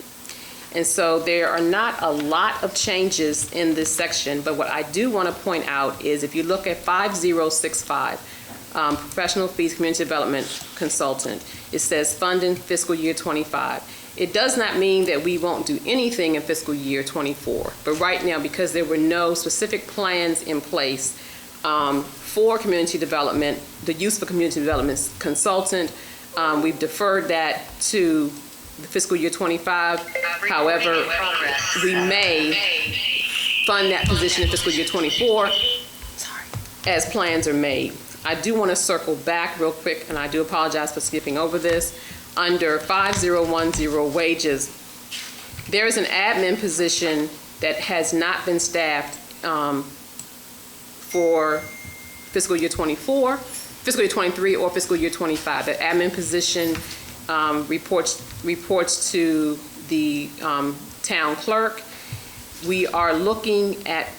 And so there are not a lot of changes in this section, but what I do want to point out is if you look at 5065, professional fees, community development consultant, it says fund in fiscal year 25. It does not mean that we won't do anything in fiscal year 24, but right now, because there were no specific plans in place for community development, the use of a community development consultant, we've deferred that to the fiscal year 25. However, we may fund that position in fiscal year 24 as plans are made. I do want to circle back real quick, and I do apologize for skipping over this. Under 5010 wages, there is an admin position that has not been staffed for fiscal year 24, fiscal year 23, or fiscal year 25. The admin position reports to the town clerk. We are looking at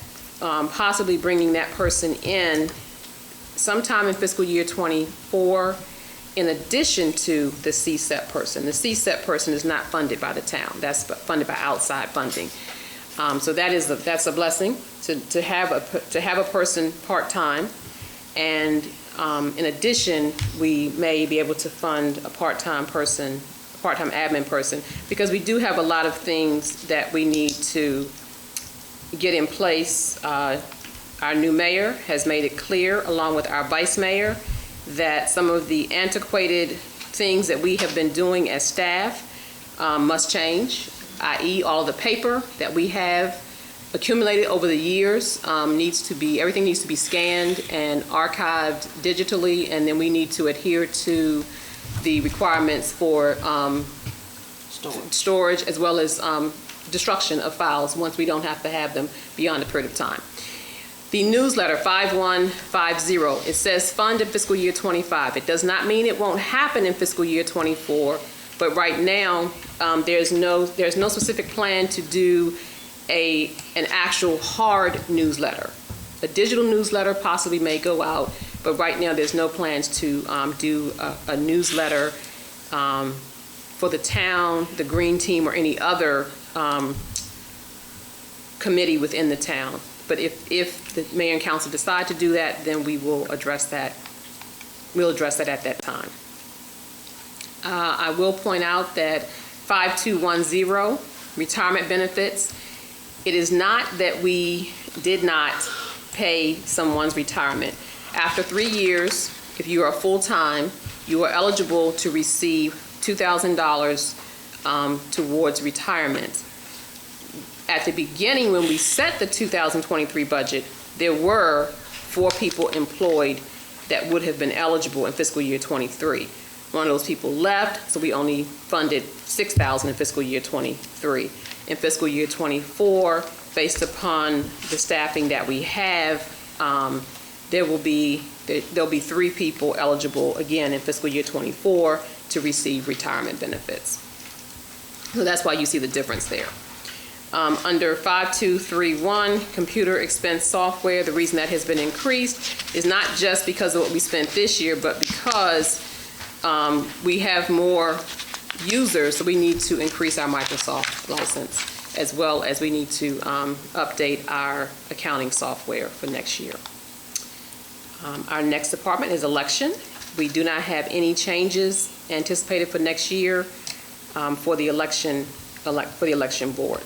possibly bringing that person in sometime in fiscal year 24, in addition to the CSEP person. The CSEP person is not funded by the town. That's funded by outside funding. So that's a blessing to have a person part-time, and in addition, we may be able to fund a part-time admin person, because we do have a lot of things that we need to get in place. Our new mayor has made it clear, along with our vice mayor, that some of the antiquated things that we have been doing as staff must change, i.e. all the paper that we have accumulated over the years everything needs to be scanned and archived digitally, and then we need to adhere to the requirements for storage as well as destruction of files once we don't have to have them beyond a period of time. The newsletter 5150, it says fund in fiscal year 25. It does not mean it won't happen in fiscal year 24, but right now, there's no specific plan to do an actual hard newsletter. A digital newsletter possibly may go out, but right now there's no plans to do a newsletter for the town, the Green Team, or any other committee within the town. But if the mayor and council decide to do that, then we will address that. We'll address that at that time. I will point out that 5210, retirement benefits, it is not that we did not pay someone's retirement. After 3 years, if you are full-time, you are eligible to receive $2,000 towards retirement. At the beginning, when we set the 2023 budget, there were 4 people employed that would have been eligible in fiscal year 23. One of those people left, so we only funded $6,000 in fiscal year 23. In fiscal year 24, based upon the staffing that we have, there'll be 3 people eligible again in fiscal year 24 to receive retirement benefits. So that's why you see the difference there. Under 5231, computer expense software, the reason that has been increased is not just because of what we spent this year, but because we have more users, so we need to increase our Microsoft license, as well as we need to update our accounting software for next year. Our next department is election. We do not have any changes anticipated for next year for the election board.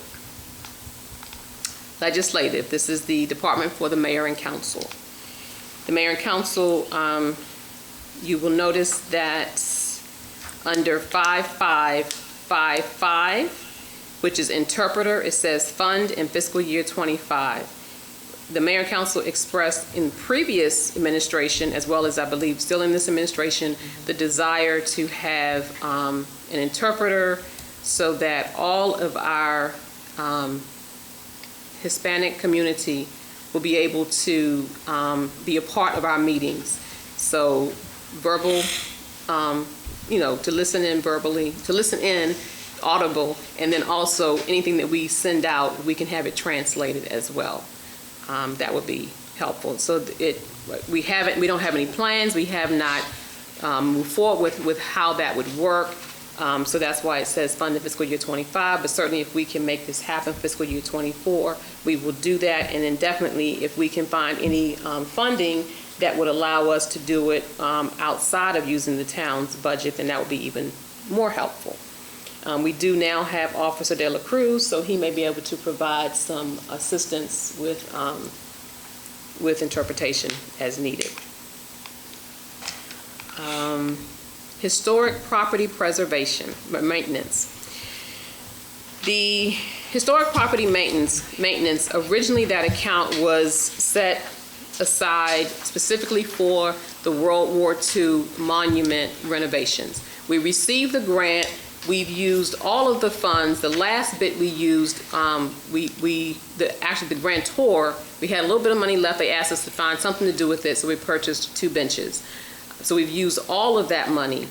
Legislative, this is the department for the mayor and council. The mayor and council, you will notice that under 5555, which is interpreter, it says fund in fiscal year 25. The mayor and council expressed in previous administration, as well as I believe still in this administration, the desire to have an interpreter so that all of our Hispanic community will be able to be a part of our meetings. So verbal, to listen in verbally, to listen in audible, and then also anything that we send out, we can have it translated as well. That would be helpful. So we don't have any plans. We have not moved forward with how that would work. So that's why it says fund in fiscal year 25, but certainly if we can make this happen fiscal year 24, we will do that. And then definitely if we can find any funding that would allow us to do it outside of using the town's budget, then that would be even more helpful. We do now have Officer De La Cruz, so he may be able to provide some assistance with interpretation as needed. Historic property preservation, maintenance. The historic property maintenance, originally that account was set aside specifically for the World War II monument renovations. We received the grant. We've used all of the funds. The last bit we used, actually the grantor, we had a little bit of money left. They asked us to find something to do with it, so we purchased 2 benches. So we've used all of that money.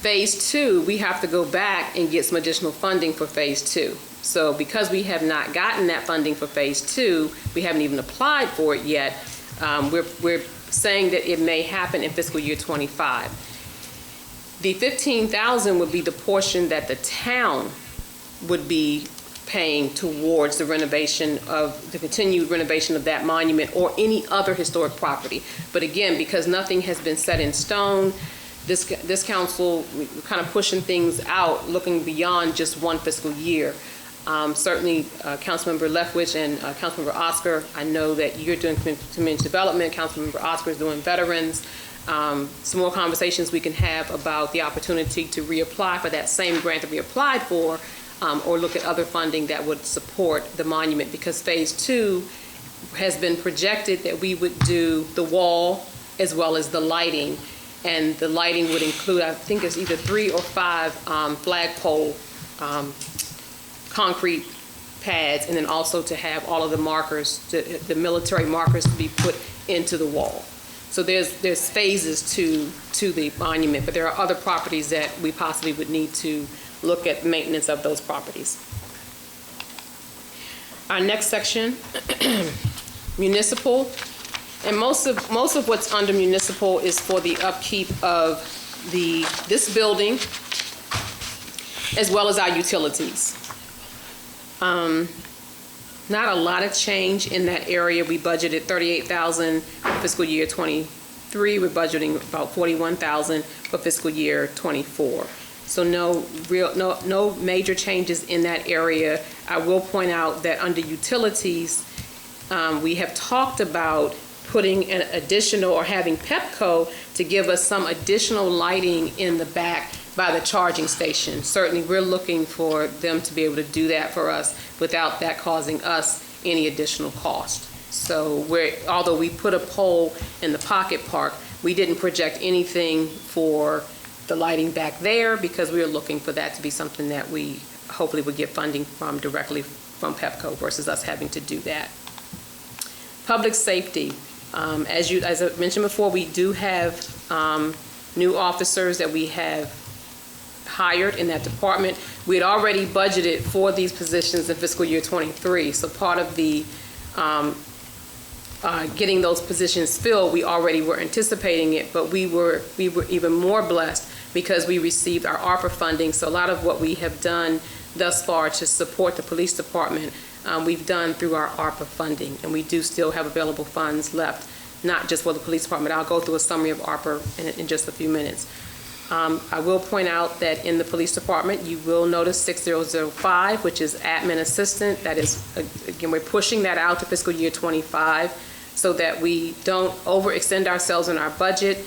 Phase 2, we have to go back and get some additional funding for Phase 2. So because we have not gotten that funding for Phase 2, we haven't even applied for it yet. We're saying that it may happen in fiscal year 25. The $15,000 would be the portion that the town would be paying towards the continued renovation of that monument or any other historic property. But again, because nothing has been set in stone, this council, we're kind of pushing things out, looking beyond just one fiscal year. Certainly, Councilmember Lethwich and Councilmember Oscar, I know that you're doing community development. Councilmember Oscar is doing veterans. Some more conversations we can have about the opportunity to reapply for that same grant that we applied for, or look at other funding that would support the monument, because Phase 2 has been projected that we would do the wall as well as the lighting. And the lighting would include, I think it's either 3 or 5 flagpole concrete pads, and then also to have all of the markers, the military markers to be put into the wall. So there's phases to the monument, but there are other properties that we possibly would need to look at maintenance of those properties. Our next section, municipal, and most of what's under municipal is for the upkeep of this building, as well as our utilities. Not a lot of change in that area. We budgeted $38,000 for fiscal year '23. We're budgeting about $41,000 for fiscal year '24. So no major changes in that area. I will point out that under utilities, we have talked about putting an additional or having Pepco to give us some additional lighting in the back by the charging station. Certainly, we're looking for them to be able to do that for us without that causing us any additional cost. So although we put a pole in the Pocket Park, we didn't project anything for the lighting back there because we were looking for that to be something that we hopefully would get funding from directly from Pepco versus us having to do that. Public safety. As I mentioned before, we do have new officers that we have hired in that department. We had already budgeted for these positions in fiscal year '23, so part of the getting those positions filled, we already were anticipating it, but we were even more blessed because we received our ARPA funding. So a lot of what we have done thus far to support the police department, we've done through our ARPA funding, and we do still have available funds left, not just for the police department. I'll go through a summary of ARPA in just a few minutes. I will point out that in the police department, you will notice 6005, which is admin assistant. That is, again, we're pushing that out to fiscal year '25 so that we don't overextend ourselves in our budget.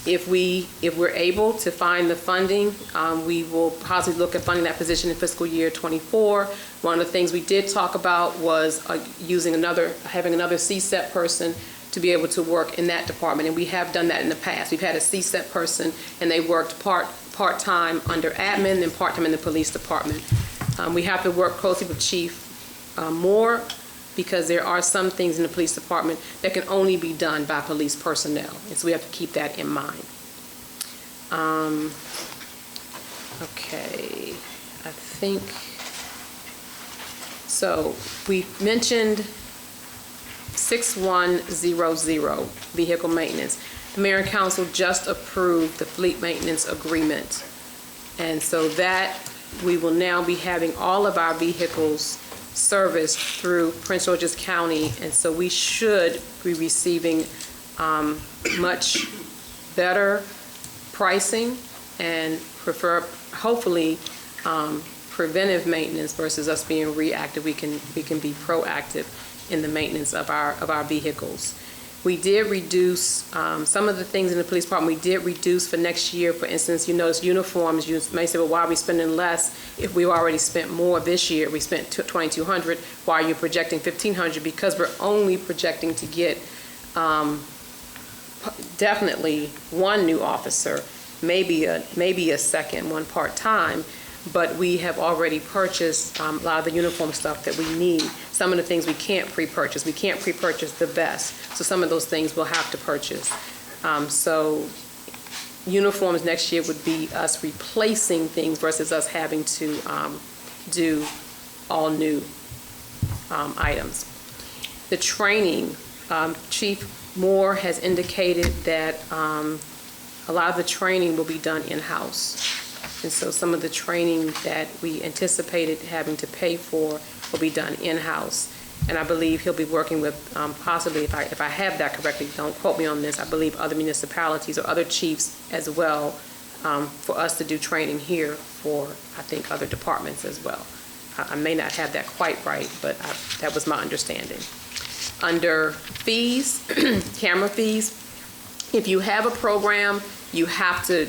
If we're able to find the funding, we will possibly look at funding that position in fiscal year '24. One of the things we did talk about was having another CSEP person to be able to work in that department, and we have done that in the past. We've had a CSEP person, and they worked part-time under admin and part-time in the police department. We have to work closely with Chief Moore because there are some things in the police department that can only be done by police personnel, and so we have to keep that in mind. Okay, I think, so we mentioned 6100 vehicle maintenance. The mayor and council just approved the fleet maintenance agreement. And so that we will now be having all of our vehicles serviced through Prince George's County. And so we should be receiving much better pricing and hopefully preventive maintenance versus us being reactive. We can be proactive in the maintenance of our vehicles. We did reduce some of the things in the police department. We did reduce for next year. For instance, you notice uniforms. You may say, well, why are we spending less if we already spent more this year? We spent $2,200. Why are you projecting $1,500? Because we're only projecting to get definitely one new officer, maybe a second, one part-time. But we have already purchased a lot of the uniform stuff that we need. Some of the things we can't pre-purchase. We can't pre-purchase the vest, so some of those things we'll have to purchase. So uniforms next year would be us replacing things versus us having to do all new items. The training, Chief Moore has indicated that a lot of the training will be done in-house. And so some of the training that we anticipated having to pay for will be done in-house. And I believe he'll be working with possibly, if I have that correctly, don't quote me on this, I believe other municipalities or other chiefs as well for us to do training here for, I think, other departments as well. I may not have that quite right, but that was my understanding. Under fees, camera fees, if you have a program, you have to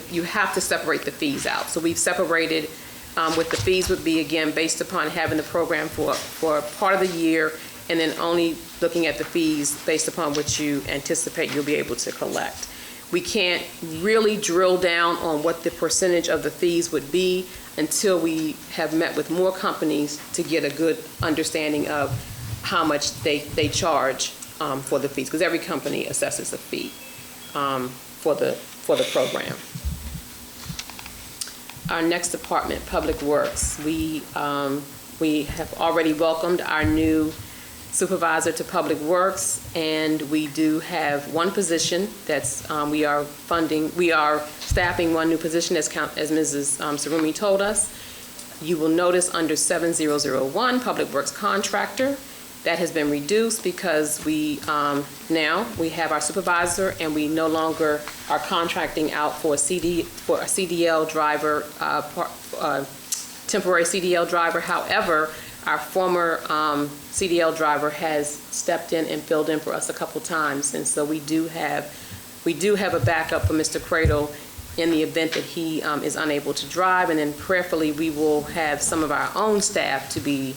separate the fees out. So we've separated what the fees would be, again, based upon having the program for part of the year, and then only looking at the fees based upon what you anticipate you'll be able to collect. We can't really drill down on what the percentage of the fees would be. until we have met with more companies to get a good understanding of how much they charge for the fees, because every company assesses a fee for the program. Our next department, Public Works. We have already welcomed our new supervisor to Public Works, and we do have one position that's, we are staffing one new position as Mrs. Sarumi told us. You will notice under 7001, Public Works Contractor, that has been reduced because now we have our supervisor and we no longer are contracting out for a CDL driver, temporary CDL driver. However, our former CDL driver has stepped in and filled in for us a couple times, and so we do have a backup for Mr. Cradle in the event that he is unable to drive, and then prayerfully we will have some of our own staff to be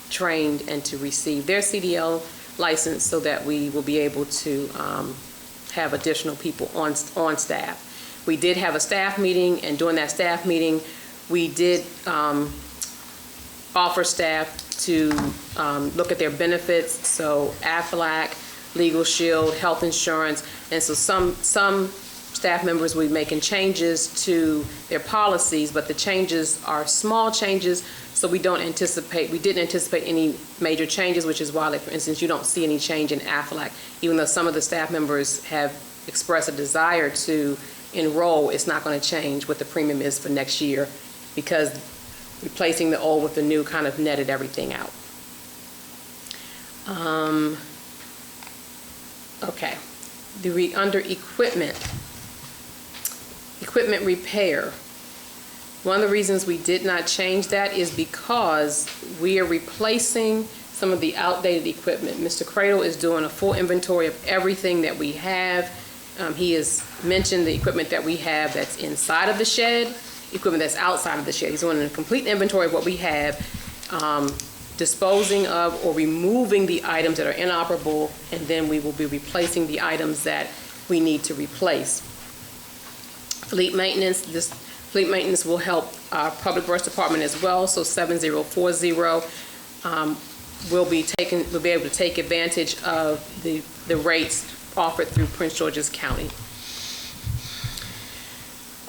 trained and to receive their CDL license so that we will be able to have additional people on staff. We did have a staff meeting, and during that staff meeting, we did offer staff to look at their benefits, so AFLAC, Legal Shield, health insurance, and so some staff members will be making changes to their policies, but the changes are small changes, so we didn't anticipate any major changes, which is why, like, for instance, you don't see any change in AFLAC, even though some of the staff members have expressed a desire to enroll. It's not going to change what the premium is for next year, because replacing the old with the new kind of netted everything out. Okay, under equipment repair. One of the reasons we did not change that is because we are replacing some of the outdated equipment. Mr. Cradle is doing a full inventory of everything that we have. He has mentioned the equipment that we have that's inside of the shed, equipment that's outside of the shed. He's doing a complete inventory of what we have, disposing of or removing the items that are inoperable, and then we will be replacing the items that we need to replace. Fleet maintenance, this fleet maintenance will help our Public Works Department as well, so 7040 will be able to take advantage of the rates offered through Prince George's County.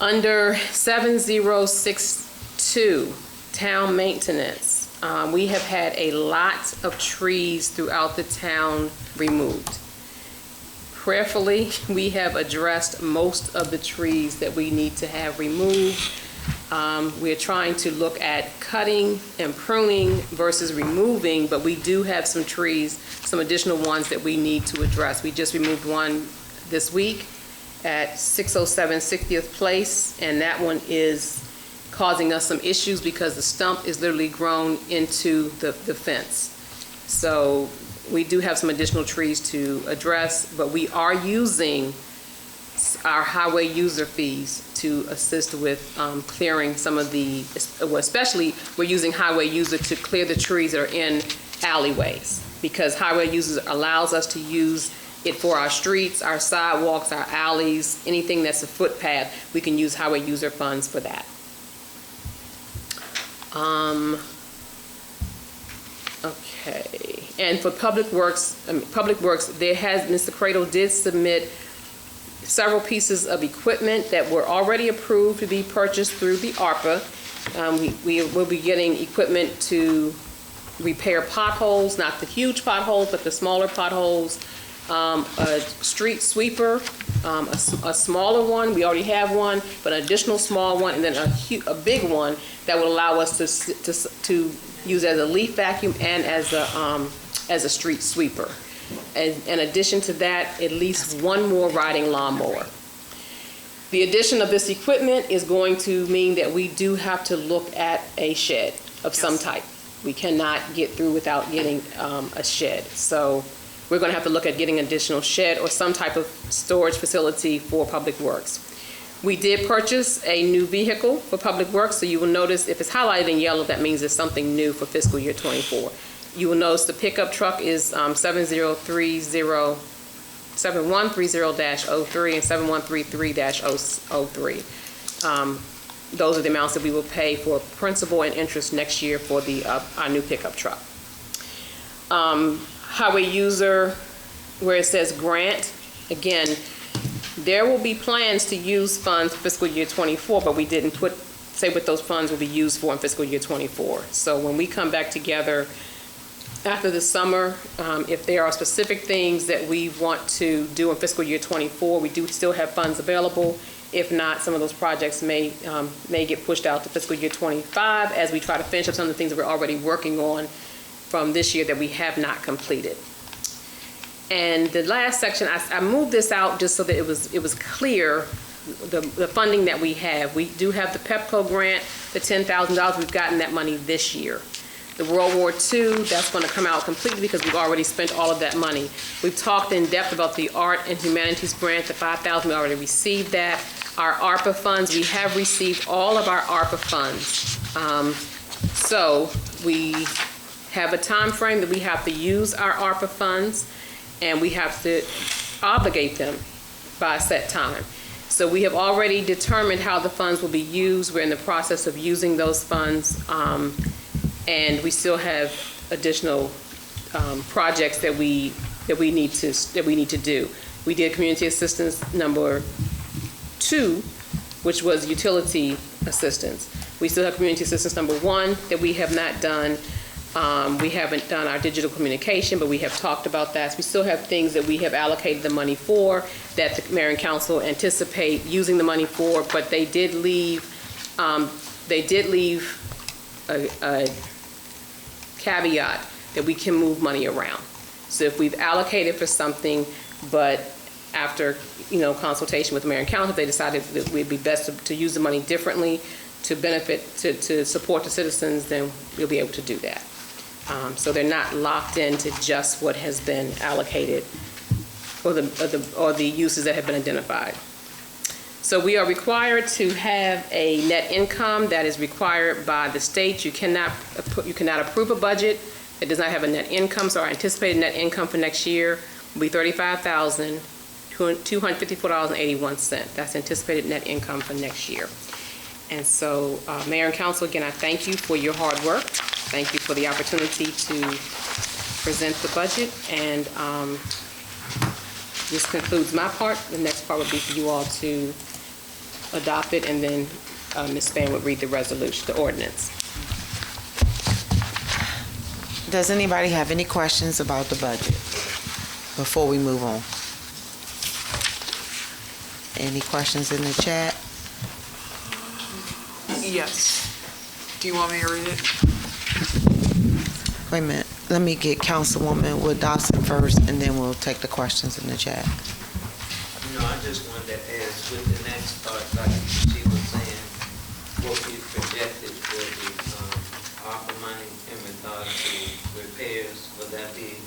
Under 7062, town maintenance, we have had a lot of trees throughout the town removed. Prayerfully, we have addressed most of the trees that we need to have removed. We're trying to look at cutting and pruning versus removing, but we do have some trees, some additional ones that we need to address. We just removed one this week at 607 60th Place, and that one is causing us some issues because the stump is literally grown into the fence. So we do have some additional trees to address, but we are using our highway user fees to assist with clearing some of the, well, especially we're using highway user to clear the trees that are in alleyways, because highway users allows us to use it for our streets, our sidewalks, our alleys, anything that's a footpath, we can use highway user funds for that. Okay, and for Public Works, Mr. Cradle did submit several pieces of equipment that were already approved to be purchased through the ARPA. We will be getting equipment to repair potholes, not the huge potholes, but the smaller potholes. A street sweeper, a smaller one, we already have one, but an additional small one, and then a big one that will allow us to use as a leaf vacuum and as a street sweeper. And in addition to that, at least one more riding lawnmower. The addition of this equipment is going to mean that we do have to look at a shed of some type. We cannot get through without getting a shed. So we're going to have to look at getting an additional shed or some type of storage facility for Public Works. We did purchase a new vehicle for Public Works, so you will notice if it's highlighted in yellow, that means it's something new for fiscal year 24. You will notice the pickup truck is 7130-03 and 7133-003. those are the amounts that we will pay for principal and interest next year for our new pickup truck. Highway user, where it says grant, again, there will be plans to use funds for fiscal year '24, but we didn't say what those funds will be used for in fiscal year '24. So when we come back together after the summer, if there are specific things that we want to do in fiscal year '24, we do still have funds available. If not, some of those projects may get pushed out to fiscal year '25 as we try to finish up some of the things that we're already working on from this year that we have not completed. And the last section, I moved this out just so that it was clear, the funding that we have. We do have the PEPCO grant, the $10,000, we've gotten that money this year. The World War II, that's going to come out completely because we've already spent all of that money. We've talked in depth about the Art and Humanities grant, the $5,000, we already received that. Our ARPA funds, we have received all of our ARPA funds. So we have a time frame that we have to use our ARPA funds, and we have to obligate them by a set time. So we have already determined how the funds will be used. We're in the process of using those funds, and we still have additional projects that we need to do. We did community assistance number 2, which was utility assistance. We still have community assistance number 1 that we have not done. We haven't done our digital communication, but we have talked about that. So we still have things that we have allocated the money for that the mayor and council anticipate using the money for, but they did leave a caveat that we can move money around. So if we've allocated for something, but after consultation with the mayor and council, they decided that it would be best to use the money differently to benefit, to support the citizens, then we'll be able to do that. So they're not locked into just what has been allocated or the uses that have been identified. So we are required to have a net income that is required by the state. You cannot approve a budget that does not have a net income. So our anticipated net income for next year will be $35,254.81. That's anticipated net income for next year. And so, Mayor and Council, again, I thank you for your hard work. Thank you for the opportunity to present the budget. And this concludes my part. The next part would be for you all to adopt it, and then Ms. Spann would read the resolution, the ordinance. Does anybody have any questions about the budget before we move on? Any questions in the chat? Yes. Do you want me to read it? Wait a minute. Let me get Councilwoman Wood Dawson first, and then we'll take the questions in the chat. I just wanted to ask with the next part, like she was saying, what we projected for the ARPA money in regard to repairs, will that be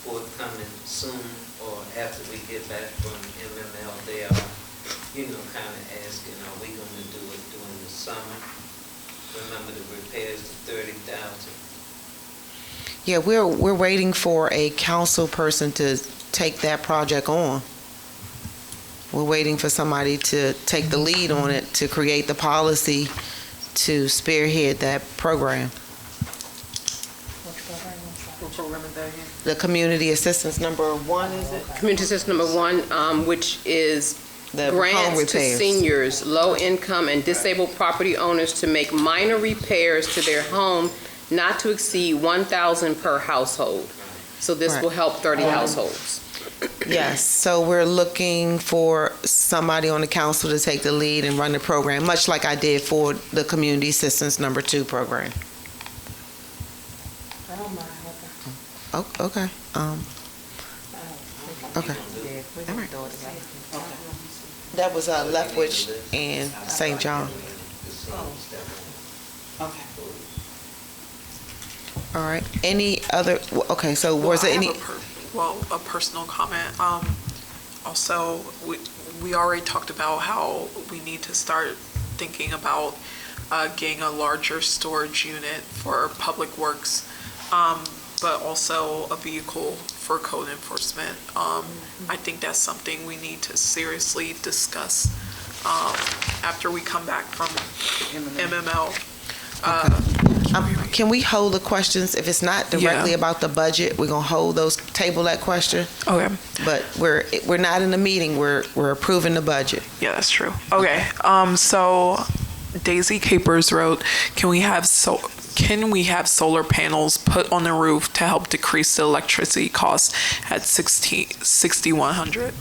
forthcoming soon, or after we get back from MML? They are, kind of asking, are we going to do it during the summer? Remember the repairs to 30,000. Yeah, we're waiting for a council person to take that project on. We're waiting for somebody to take the lead on it, to create the policy to spearhead that program. What program is that again? The community assistance number 1, is it? Community assistance number 1, which is The home grants to repairs. seniors, low-income, and disabled property owners to make minor repairs to their home not to exceed $1,000 per household. So this will help 30 households. Yes, so we're looking for somebody on the council to take the lead and run the program, much like I did for the community assistance number 2 program. I don't mind. Oh, okay. Okay. All right. That was Lethbridge and St. John. Okay. All right. Any other? Okay. So was there any? A personal comment. Also, we already talked about how we need to start thinking about getting a larger storage unit for public works, but also a vehicle for code enforcement. I think that's something we need to seriously discuss after we come back from MML. Can we hold the questions? If it's not directly Yeah. about the budget, we're gonna hold those, table that question. Okay. But we're not in a meeting, we're approving the budget. Yeah, that's true. Okay, so Daisy Capers wrote, can we have solar panels put on the roof to help decrease the electricity costs at 6,100?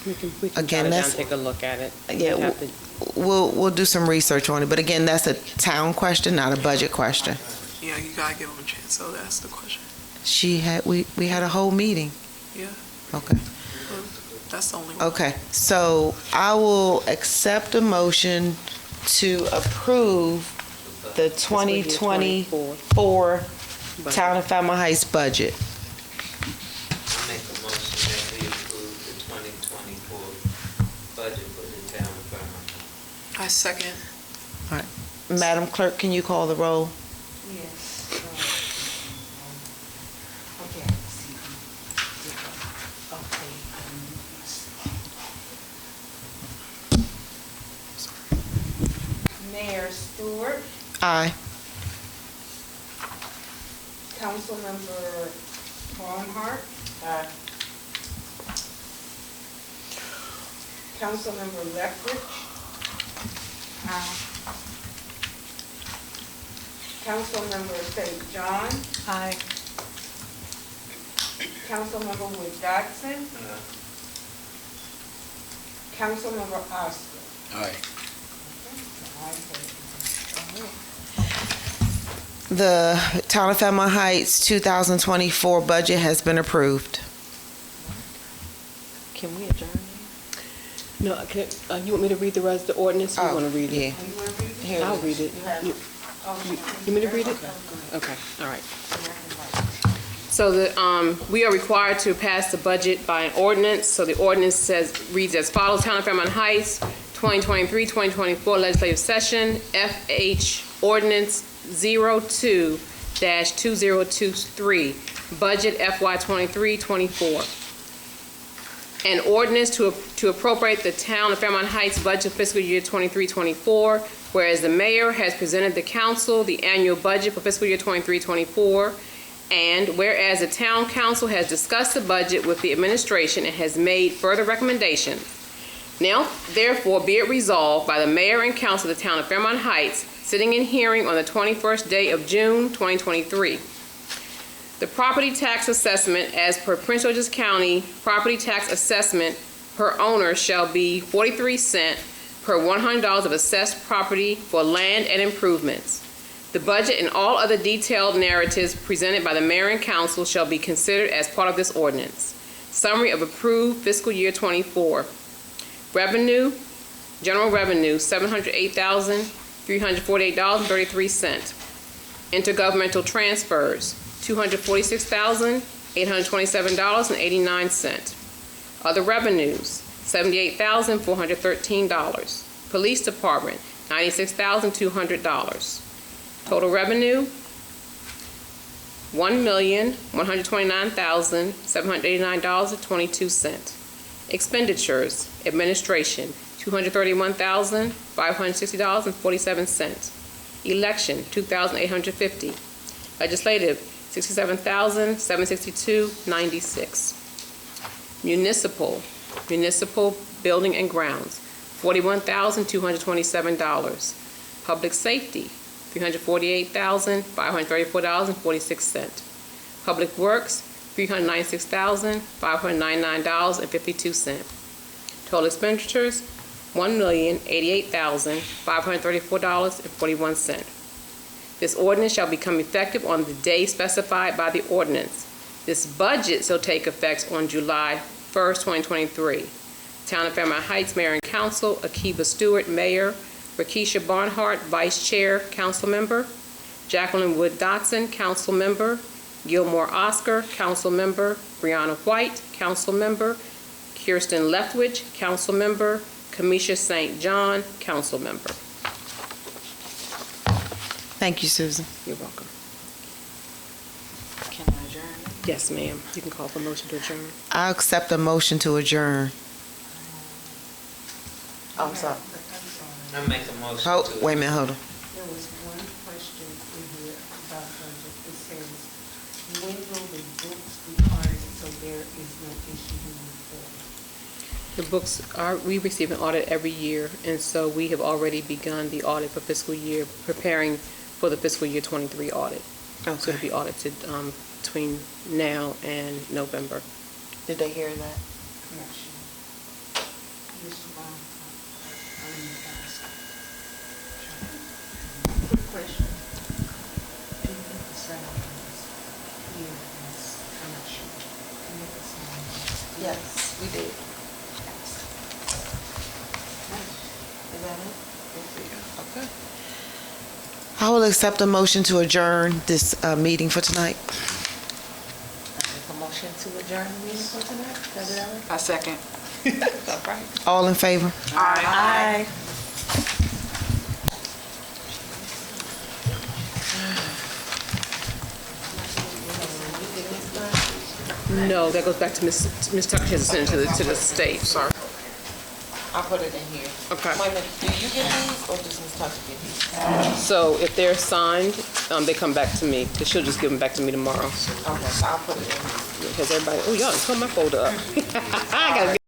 We can Again, jot it down, that's- take a look at it. Yeah, We have to- we'll do some research on it, but again, that's a town question, not a budget question. Yeah, you gotta give them a chance, so that's the question. We had a whole meeting. Yeah. Okay. That's the only one. Okay, so I will accept a motion to approve the 2024 Town of Fairmount Heights budget. I make a motion that we approve the 2024 budget for the town of Fairmount. I second. Madam Clerk, can you call the roll? Yes. Mayor Stewart, Aye. Councilmember Barnhart. Councilmember Lethbridge. Councilmember St. John. Aye. Councilmember Wood Dodson. Councilmember Oscar. Aye. The Town of Fairmount Heights 2024 budget has been approved. Can we adjourn now? No, you want me to read the ordinance? Or you want to read it? Yeah. Here it I'll is. read it. You want me to read it? Okay, all right. So we are required to pass the budget by an ordinance. So the ordinance reads as follows: Town of Fairmount Heights, 2023-2024 legislative session, FH Ordinance 02-2023, Budget FY 23-24. An ordinance to appropriate the Town of Fairmount Heights budget fiscal year 23-24, whereas the mayor has presented the council the annual budget for fiscal year 23-24, and whereas the town council has discussed the budget with the administration and has made further recommendations. Now, therefore, be it resolved by the mayor and council of the Town of Fairmount Heights, sitting in hearing on the 21st day of June 2023. The property tax assessment as per Prince George's County property tax assessment per owner shall be 43 cents per $100 of assessed property for land and improvements. The budget and all other detailed narratives presented by the mayor and council shall be considered as part of this ordinance. Summary of approved fiscal year 24. Revenue, general revenue, $708,348.33. Intergovernmental transfers, $246,827.89. Other revenues, $78,413. Police Department, $96,200. Total revenue, $1,129,789.22. Expenditures, administration, $231,560.47. Election, $2,850. Legislative, $67,762.96. Municipal building and grounds, $41,227. Public safety, $348,534.46. Public works, $396,599.52. Total expenditures, $1,088,534.41. This ordinance shall become effective on the day specified by the ordinance. This budget shall take effect on July 1st, 2023. Town of Fairmount Heights Mayor and Council, Akiva Stewart, Mayor, Rakesha Barnhart, Vice Chair, Council Member, Jacqueline Wood Dotson, Council Member, Gilmore Oscar, Council Member, Brianna White, Council Member, Kirsten Lethbridge, Council Member, Kamisha St. John, Council Member. Thank you, Susan. You're welcome. Can I adjourn? Yes, ma'am. You can call for motion to adjourn. I accept the motion to adjourn. I'm sorry. I make a motion Hold, to. wait a minute, hold on. There was one question in here about budget. It says, when will the books be audited so there is no issue moving forward? The books are, we receive an audit every year, and so we have already begun the audit for fiscal year, preparing for the fiscal year '23 audit. So it'll be audited between now and November. Did they hear that? I'm not sure. Mr. Brown, I need to ask. Quick question. Do you think the setup is here is, I'm not sure. Do you think the setup is? Yes, we did. Is that it? Okay. I will accept a motion to adjourn this meeting for tonight. A motion to adjourn the meeting for tonight? Is that it? I second. All right. All in favor? Aye. No, that goes back to Ms. Tucker has to send it to the state. Sorry. I'll put it in here. Okay. Wait a minute, do you get these or does Ms. Tucker get these? So if they're signed, they come back to me, because she'll just give them back to me tomorrow. Okay, so I'll put it in here. Because everybody, oh, y'all done tore my folder up. I gotta